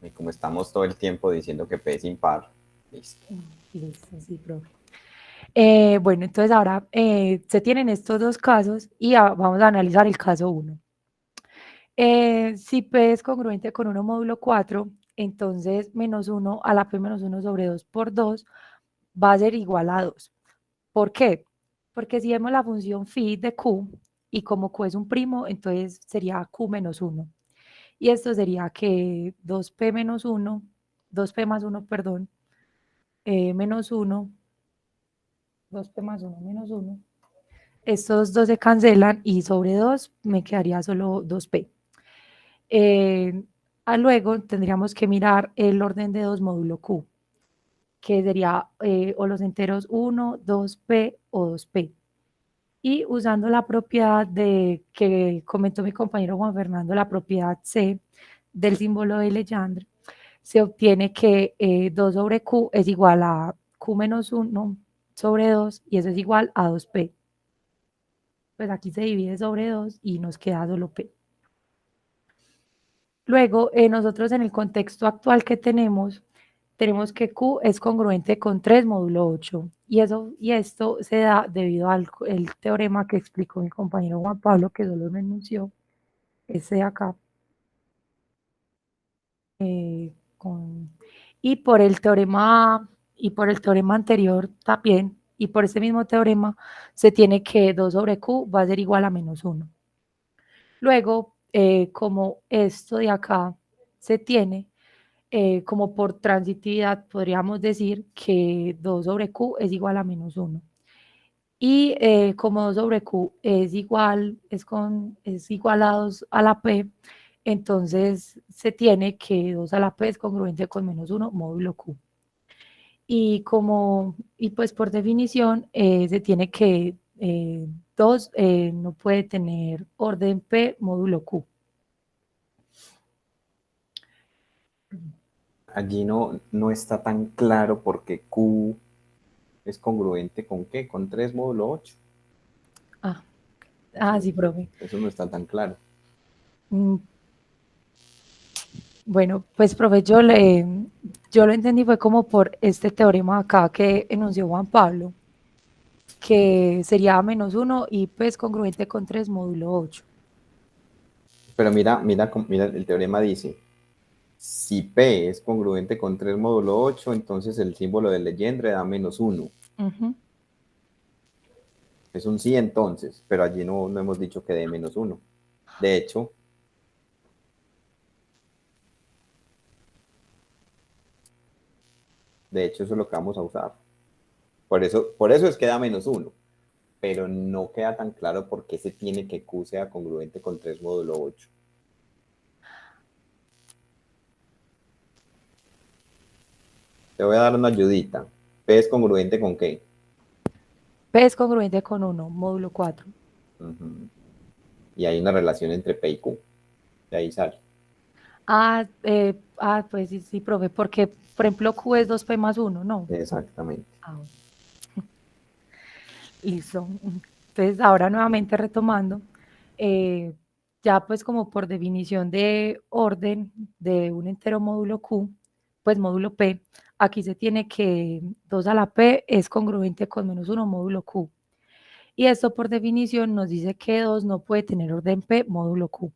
Y como estamos todo el tiempo diciendo que P es impar, listo. Listo, sí, profe. Bueno, entonces ahora se tienen estos dos casos y vamos a analizar el caso 1. Si P es congruente con 1 módulo 4, entonces -1 a la P menos 1 sobre 2 por 2 va a ser igual a 2. ¿Por qué? porque si vemos la función phi de q, y como q es un primo, entonces sería q menos 1. Y esto sería que 2p menos 1, 2p más 1, perdón, menos 1, 2p más 1 menos 1. Estos dos se cancelan y sobre 2 me quedaría solo 2p. Luego tendríamos que mirar el orden de 2 módulo q, que sería o los enteros 1, 2p o 2p. Y usando la propiedad de que comentó mi compañero Juan Fernando, la propiedad C del símbolo de Legendre, se obtiene que 2 sobre q es igual a q menos 1 sobre 2 y eso es igual a 2p. Pues aquí se divide sobre 2 y nos queda solo p. Luego, nosotros en el contexto actual que tenemos que Q es congruente con 3 módulo 8. Y esto se da debido al el teorema que explicó mi compañero Juan Pablo, que solo me enunció, ese de acá. Y por el teorema anterior también, y por ese mismo teorema, se tiene que 2 sobre Q va a ser igual a menos 1. Luego, como esto de acá se tiene, como por transitividad, podríamos decir que 2 sobre Q es igual a menos 1. Y como 2 sobre Q es igual a 2 a la P, entonces se tiene que 2 a la P es congruente con menos 1 módulo Q. Y pues por definición se tiene que 2 no puede tener orden P módulo Q. Allí no está tan claro porque Q es congruente con ¿qué? Con 3 módulo 8. Sí, profe. Eso no está tan claro. Bueno, pues profe, yo lo entendí fue como por este teorema acá que enunció Juan Pablo, que sería menos 1 y pues congruente con 3 módulo 8. Pero mira, el teorema dice, si P es congruente con 3 módulo 8, entonces el símbolo de Legendre da menos 1. Es un sí entonces, pero allí no hemos dicho que dé menos 1. De hecho, eso es lo que vamos a usar. Por eso es que da menos 1. Pero no queda tan claro por qué se tiene que Q sea congruente con 3 módulo 8. Te voy a dar una ayudita. ¿P es congruente con qué? P es congruente con 1, módulo 4. Y hay una relación entre P y Q. De ahí sale. Pues sí, profe, porque por ejemplo Q es 2P más 1, ¿no? Exactamente. Listo. Entonces, ahora nuevamente retomando, ya pues como por definición de orden de un entero módulo Q, pues módulo P, aquí se tiene que 2 a la P es congruente con menos 1 módulo Q. Y esto por definición nos dice que 2 no puede tener orden P módulo Q.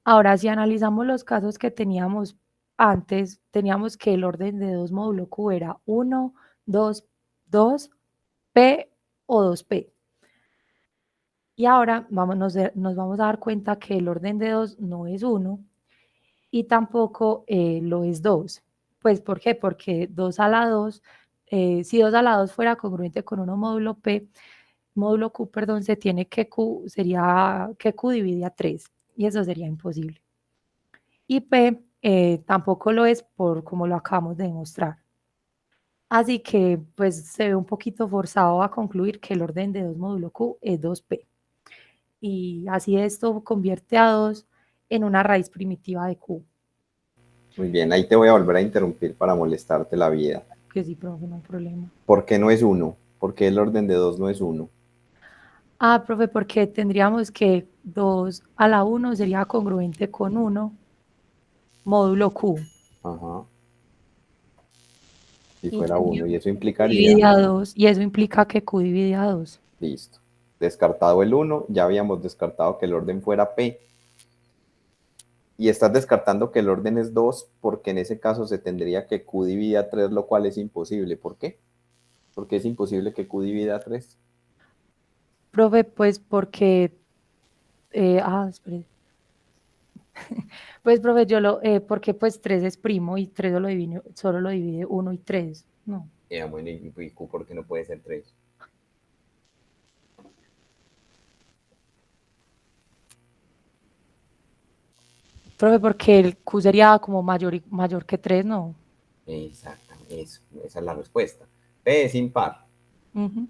Ahora, si analizamos los casos que teníamos antes, teníamos que el orden de 2 módulo Q era 1, 2, 2, P o 2P. Y ahora nos vamos a dar cuenta que el orden de 2 no es 1 y tampoco lo es 2. Pues, ¿por qué? Porque 2 a la 2, si 2 a la 2 fuera congruente con 1 módulo P, módulo Q, perdón, se tiene que sería que Q divide a 3 y eso sería imposible. Y P tampoco lo es por como lo acabamos de demostrar. Así que pues se ve un poquito forzado a concluir que el orden de 2 módulo Q es 2P. Y así esto convierte a 2 en una raíz primitiva de Q. Muy bien, ahí te voy a volver a interrumpir para molestarte la vida. Que sí, profe, no hay problema. ¿Por qué no es 1? ¿Por qué el orden de 2 no es 1? Profe, porque tendríamos que 2 a la 1 sería congruente con 1 módulo Q. Ajá. Si Y fuera 1, y eso implicaría... divide a 2, y eso implica que Q divide a 2. Listo. Descartado el 1, ya habíamos descartado que el orden fuera P. Y estás descartando que el orden es 2, porque en ese caso se tendría que Q divide a 3, lo cual es imposible. ¿Por qué? Porque es imposible que Q divida 3. Profe, pues porque, espere. Pues, profe, porque pues 3 es primo y 3 solo lo divide 1 y 3. No. Bueno, y Q, ¿por qué no puede ser 3? Profe, porque el Q sería como mayor que 3, ¿no? Exactamente, esa es la respuesta. P es impar. Ujú.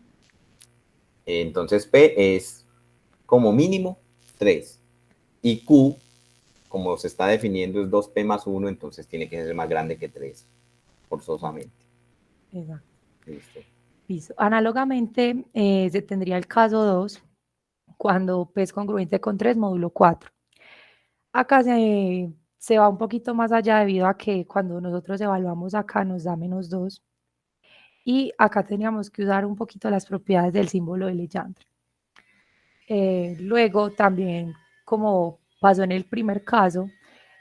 Entonces P es como mínimo 3. Y Q, como se está definiendo, es 2P más 1, entonces tiene que ser más grande que 3, forzosamente. Exacto. Listo. Listo. Análogamente, se tendría el caso 2, cuando P es congruente con 3 módulo 4. Acá se va un poquito más allá debido a que cuando nosotros evaluamos acá nos da -2. Y acá teníamos que usar un poquito las propiedades del símbolo de Legendre. Luego también, como pasó en el primer caso,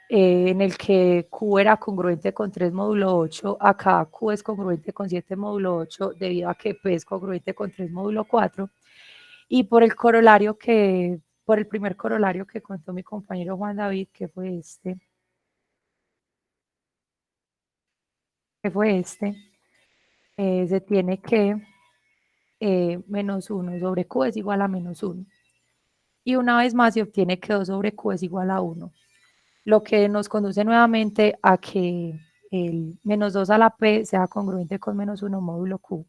en el que Q era congruente con 3 módulo 8, acá Q es congruente con 7 módulo 8 debido a que P es congruente con 3 módulo 4. Y por el primer corolario que contó mi compañero Juan David, que fue se tiene que -1 sobre Q es igual a -1. Y una vez más se obtiene que 2 sobre Q es igual a 1, lo que nos conduce nuevamente a que el -2 a la P sea congruente con -1 módulo Q,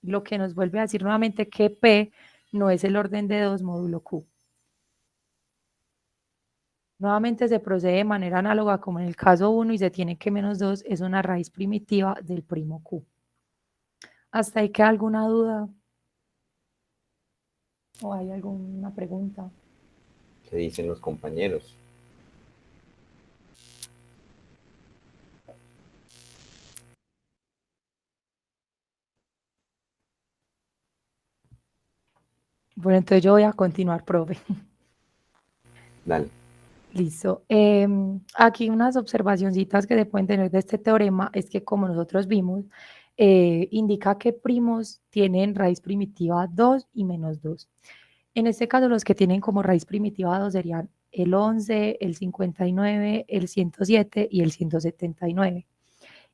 lo que nos vuelve a decir nuevamente que P no es el orden de 2 módulo Q. Nuevamente se procede de manera análoga como en el caso 1 y se tiene que -2 es una raíz primitiva del primo Q. ¿Hasta ahí queda alguna duda? ¿O hay alguna pregunta? ¿Qué dicen los compañeros? Bueno, entonces yo voy a continuar, profe. Dale. Listo. Aquí unas observacioncitas que se pueden tener de este teorema es que, como nosotros vimos, indica que primos tienen raíz primitiva 2 y -2. En este caso, los que tienen como raíz primitiva 2 serían el 11, el 59, el 107 y el 179.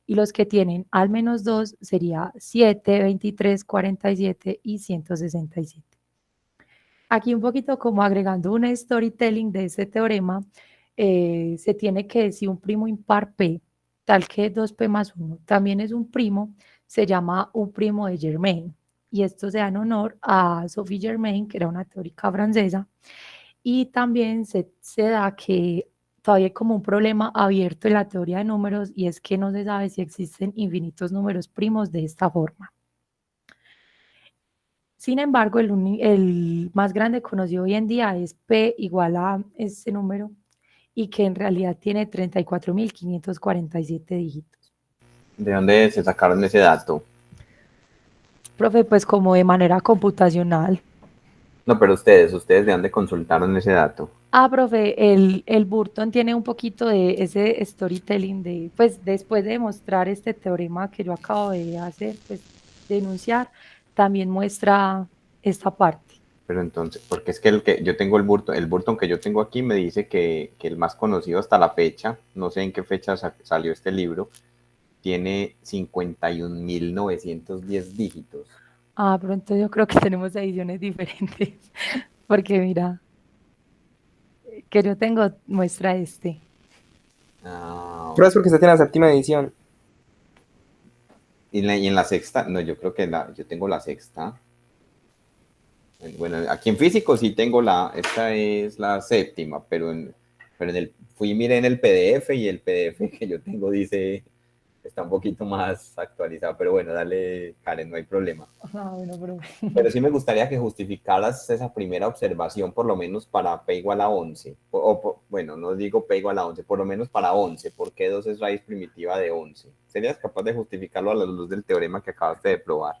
Y los que tienen al -2 sería 7, 23, 47 y 167. Aquí un poquito como agregando un storytelling de este teorema, se tiene que decir un primo impar P, tal que 2P más 1 también es un primo, se llama un primo de Germain. Y esto se da en honor a Sophie Germain, que era una teórica francesa. Y también se da que todavía hay como un problema abierto en la teoría de números y es que no se sabe si existen infinitos números primos de esta forma. Sin embargo, el más grande conocido hoy en día es P igual a ese número y que en realidad tiene 34.547 dígitos. ¿De dónde se sacaron ese dato? Profe, pues como de manera computacional. No, pero ustedes de dónde consultaron ese dato. Profe, el Burton tiene un poquito de ese storytelling pues después de demostrar este teorema que yo acabo de hacer, pues denunciar, también muestra esta parte. Pero entonces, porque es que yo tengo el Burton que yo tengo aquí me dice que el más conocido hasta la fecha, no sé en qué fecha salió este libro, tiene 51.910 dígitos. Pero entonces yo creo que tenemos ediciones diferentes, porque mira, que yo tengo muestra este. Pero es porque se tiene la séptima edición. Y en la sexta, no, yo creo que yo tengo la sexta. Bueno, aquí en físico sí tengo esta es la séptima, pero miré en el PDF y el PDF que yo tengo está un poquito más actualizado, pero bueno, dale, Karen, no hay problema. Bueno, Pero sí me gustaría que justificaras esa primera observación, por lo menos para P igual a 11. Bueno, no digo P igual a 11, por lo menos para 11, porque 2 es raíz primitiva de 11. ¿Serías capaz de justificarlo a la luz del teorema que acabaste de probar?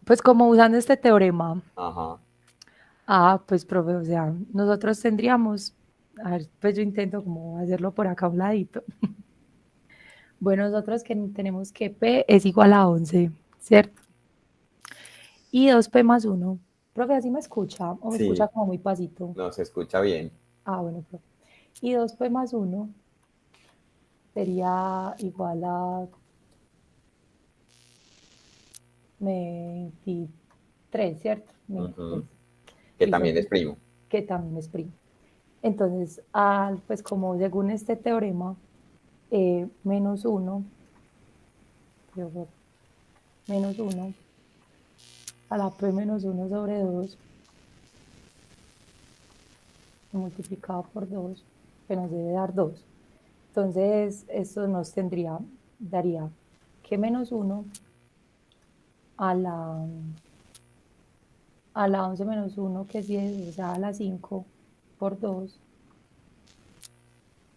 Pues como usando este teorema. Ajá. Pues profe, o sea, nosotros tendríamos, a ver, pues yo intento como hacerlo por acá a un ladito. Bueno, nosotros que tenemos que P es igual a 11, ¿cierto? Y 2P más 1. Profe, ¿así me escucha? ¿O me Sí, escucha como muy pasito? no se escucha bien. Ah, bueno, profe. Y 2P más 1 sería igual a 23, ¿cierto? 23. Ujú. Que Listo, también es entonces, primo. que también es primo. Entonces, pues como según este teorema, menos 1, menos 1 a la P menos 1 sobre 2 multiplicado por 2, que nos debe dar 2. Entonces, esto nos daría que menos 1 a la 11 menos 1, que es 10, o sea, a la 5 por 2,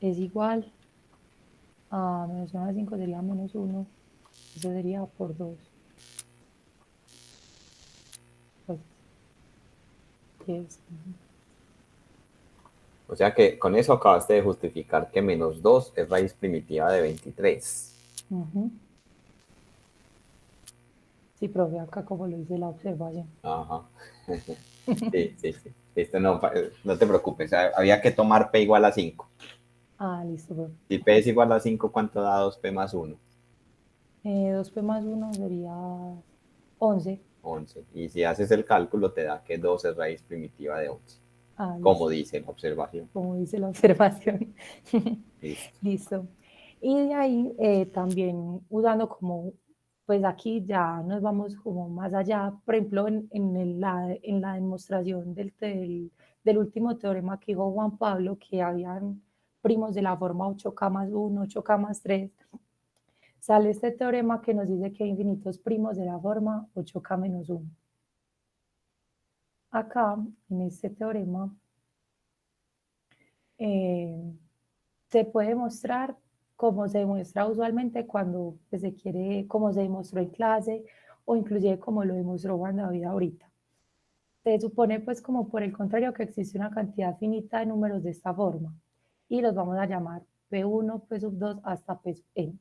es igual a menos 1 a la 5 sería menos 1, eso sería por 2. Pues, 10. O sea que con eso acabaste de justificar que menos 2 es raíz primitiva de 23. Ujú. Sí, profe, acá como lo dice la observación. Ajá. Sí, sí, sí. Listo, no, no te preocupes. Había que tomar P igual a 5. Ah, listo, profe. Si P es igual a 5, ¿cuánto da 2P más 1? 2P más 1 sería 11. 11. Y si haces el cálculo, te da que 2 es raíz primitiva de 11. Ah, Como listo, dice la observación. como dice la observación. Listo. Listo. Y de ahí también usando como, pues aquí ya nos vamos como más allá, por ejemplo, en la demostración del último teorema que dijo Juan Pablo, que habían primos de la forma 8K más 1, 8K más 3, sale este teorema que nos dice que hay infinitos primos de la forma 8K menos 1. Acá, en este teorema, eh, se puede mostrar como se demuestra usualmente cuando pues, se quiere, como se demostró en clase o inclusive como lo demostró Juan David ahorita. Se supone pues como por el contrario que existe una cantidad finita de números de esta forma y los vamos a llamar P1, P sub 2 hasta P sub n.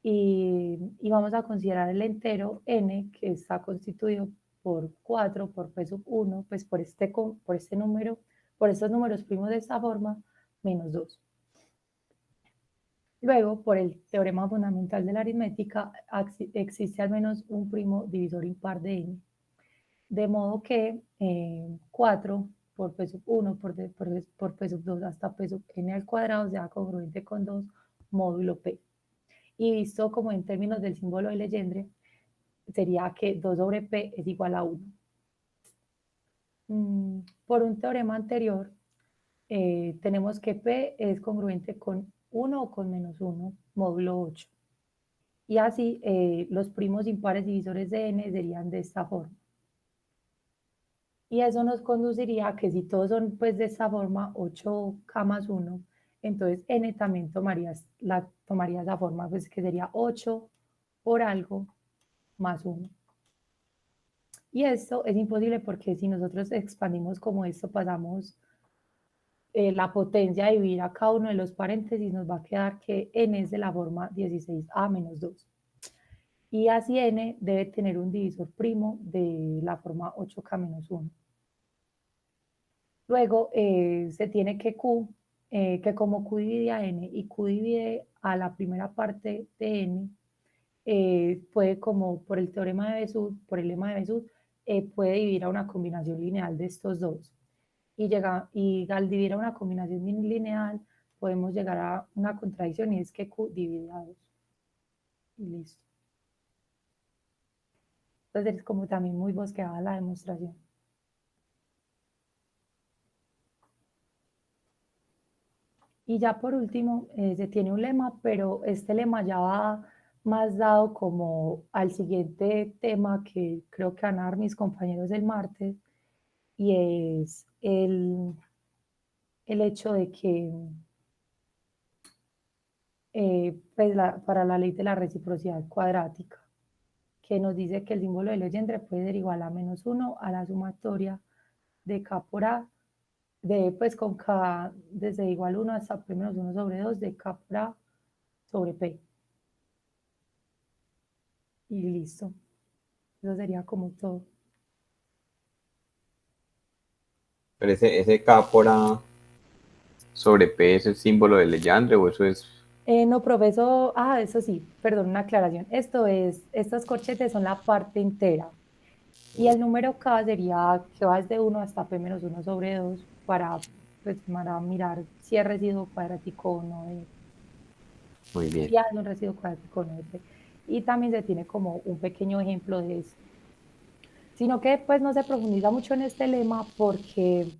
Y vamos a considerar el entero n que está constituido por 4, por P sub 1, pues por este número, por estos números primos de esta forma, menos 2. Luego, por el teorema fundamental de la aritmética, existe al menos un primo divisor impar de n. De modo que 4 por P sub 1 por P sub 2 hasta P sub n al cuadrado sea congruente con 2 módulo P. Y visto como en términos del símbolo de Legendre, sería que 2 sobre P es igual a 1. Por un teorema anterior, tenemos que P es congruente con 1 o con menos 1, módulo 8. Y así los primos impares divisores de n serían de esta forma. Y eso nos conduciría a que si todos son pues de esta forma 8K más 1, entonces n también tomaría esa forma, pues que sería 8 por algo más 1. Y esto es imposible porque si nosotros expandimos como esto, pasamos la potencia de dividir a cada uno de los paréntesis, nos va a quedar que n es de la forma 16a menos 2. Y así n debe tener un divisor primo de la forma 8K menos 1. Luego se tiene que Q, que como Q divide a n y Q divide a la primera parte de n, puede como por el teorema de Besud, por el lema de Besud, puede dividir a una combinación lineal de estos dos. Y al dividir a una combinación lineal, podemos llegar a una contradicción y es que Q divide a 2. Y listo. Entonces es como también muy bosqueada la demostración. Y ya por último, se tiene un lema, pero este lema ya va más dado como al siguiente tema que creo que van a dar mis compañeros el martes, y es el hecho de que pues para la ley de la reciprocidad cuadrática, que nos dice que el símbolo de Legendre puede ser igual a menos 1 a la sumatoria de K por A, pues con K desde igual 1 hasta P menos 1 sobre 2 de K por A sobre P. y listo. Eso sería como todo. Pero ese K por A sobre P es el símbolo de Legendre o eso es... No, profesor, eso sí, perdón, una aclaración. Estos corchetes son la parte entera. Y el número K sería que va desde 1 hasta P menos 1 sobre 2 pues, para mirar si es residuo cuadrático o no de Muy bien. si hay un residuo cuadrático o no de P. Y también se tiene como un pequeño ejemplo de eso. Sino que pues no se profundiza mucho en este lema porque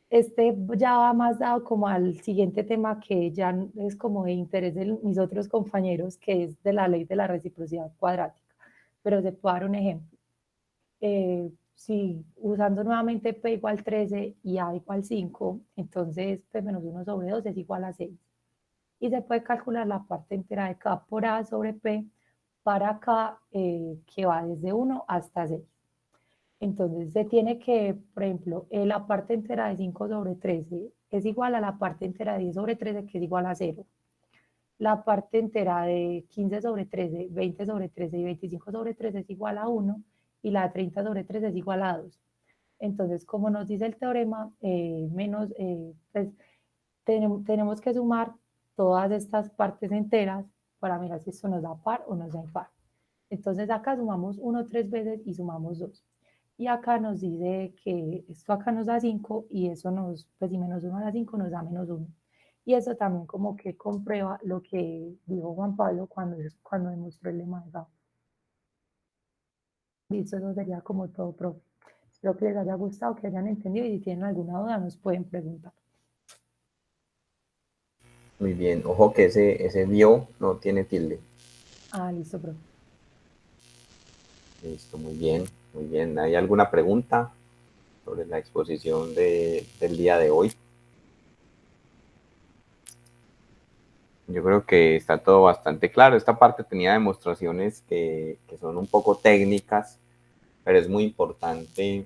este ya va más dado como al siguiente tema que ya es como de interés de mis otros compañeros, que es de la ley de la reciprocidad cuadrática. Pero se puede dar un ejemplo. Si usando nuevamente P igual 13 y A igual 5, entonces P menos 1 sobre 2 es igual a 6. Y se puede calcular la parte entera de K por A sobre P para K que va desde 1 hasta 6. Entonces se tiene que, por ejemplo, la parte entera de 5 sobre 13 es igual a la parte entera de 10 sobre 13 que es igual a 0. La parte entera de 15 sobre 13, 20 sobre 13 y 25 sobre 13 es igual a 1 y la de 30 sobre 13 es igual a 2. Entonces, como nos dice el teorema, pues, tenemos que sumar todas estas partes enteras para mirar si esto nos da par o nos da impar. Entonces acá sumamos 1 3 veces y sumamos 2. Y acá nos dice que esto acá nos da 5 y eso pues si menos 1 da 5 nos da menos 1. Y eso también como que comprueba lo que dijo Juan Pablo cuando demostró el lema de Gauss. Listo, eso sería como todo, profe. Espero que les haya gustado, que hayan entendido y si tienen alguna duda nos pueden preguntar. Muy bien. Ojo que ese dio no tiene tilde. Listo, profe. Listo, muy bien, muy bien. ¿Hay alguna pregunta sobre la exposición del día de hoy? Yo creo que está todo bastante claro. Esta parte tenía demostraciones que son un poco técnicas, pero es muy importante,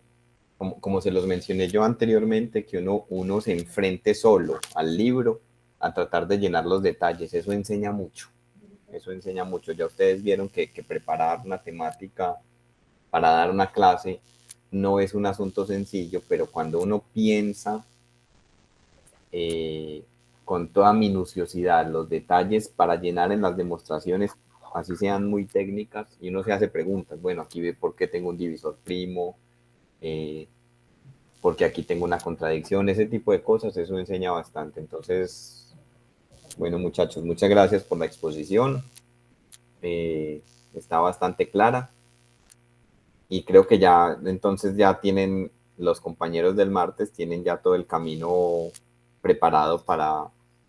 como se los mencioné yo anteriormente, que uno se enfrente solo al libro a tratar de llenar los detalles. Eso enseña mucho. Eso enseña mucho. Ya ustedes vieron que preparar una temática para dar una clase no es un asunto sencillo, pero cuando uno piensa con toda minuciosidad los detalles para llenar en las demostraciones, así sean muy técnicas, y uno se hace preguntas, bueno, aquí ve por qué tengo un divisor primo, porque aquí tengo una contradicción, ese tipo de cosas, eso enseña bastante. Entonces, bueno, muchachos, muchas gracias por la exposición, está bastante clara, y creo que ya, entonces ya tienen, los compañeros del martes tienen ya todo el camino preparado para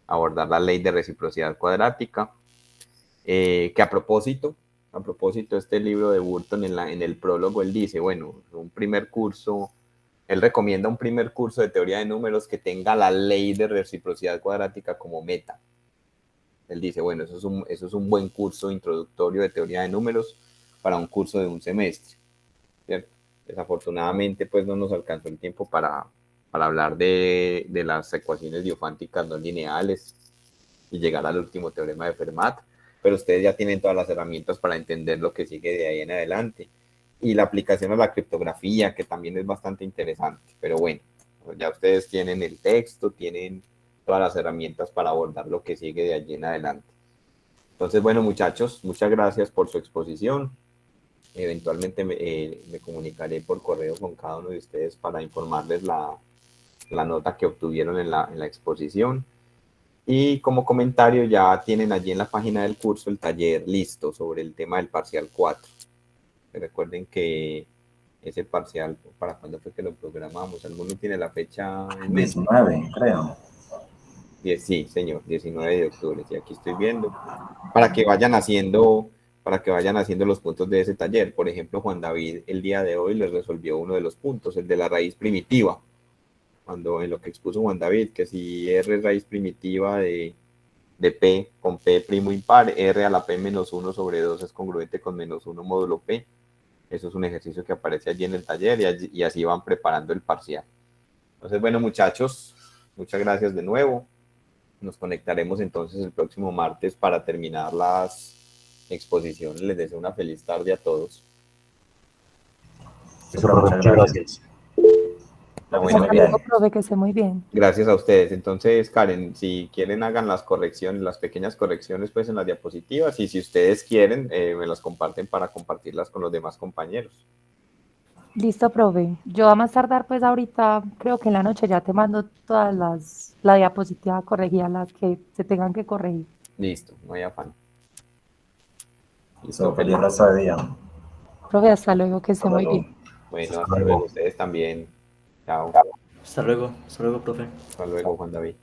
abordar la ley de reciprocidad cuadrática, que a propósito, este libro de Burton en el prólogo, él dice, bueno, un primer curso, él recomienda un primer curso de teoría de números que tenga la ley de reciprocidad cuadrática como meta. Él dice, bueno, eso es un buen curso introductorio de teoría de números para un curso de un semestre, ¿cierto? Desafortunadamente, pues no nos alcanzó el tiempo para hablar de las ecuaciones diofánticas no lineales y llegar al último teorema de Fermat, pero ustedes ya tienen todas las herramientas para entender lo que sigue de ahí en adelante. Y la aplicación a la criptografía, que también es bastante interesante. Pero bueno, ya ustedes tienen el texto, tienen todas las herramientas para abordar lo que sigue de allí en adelante. Entonces, bueno, muchachos, muchas gracias por su exposición. Eventualmente me comunicaré por correo con cada uno de ustedes para informarles la nota que obtuvieron en la exposición. Y como comentario, ya tienen allí en la página del curso el taller listo sobre el tema del parcial 4. Recuerden que ese parcial, ¿para cuándo fue que lo programamos? ¿Alguno tiene la fecha? 19, creo. Sí, señor, 19 de octubre. Sí, aquí estoy viendo. Para que vayan haciendo los puntos de ese taller. Por ejemplo, Juan David el día de hoy les resolvió uno de los puntos, el de la raíz primitiva. Cuando en lo que expuso Juan David, que si R es raíz primitiva de P con P primo impar, R a la P menos 1 sobre 2 es congruente con menos 1 módulo P. Eso es un ejercicio que aparece allí en el taller y así van preparando el parcial. Entonces, bueno, muchachos, muchas gracias de nuevo. Nos conectaremos entonces el próximo martes para terminar exposición. Les deseo una feliz tarde a todos. Eso, profe, muchas gracias. Bueno, Muy bien. Profe, que esté muy bien. gracias a ustedes. Entonces, Karen, si quieren hagan las correcciones, las pequeñas correcciones pues en las diapositivas, y si ustedes quieren, me las comparten para compartirlas con los demás compañeros. Listo, profe. Yo a más tardar, pues ahorita, creo que en la noche ya te mando todas la diapositiva corregida, las que se tengan que corregir. Listo, no hay afán. Listo, feliz resto de día. Profe, hasta luego, que esté Hasta muy luego. bien. Bueno, hasta luego. Ustedes también. Chao. Hasta luego, profe. Hasta luego, Juan David.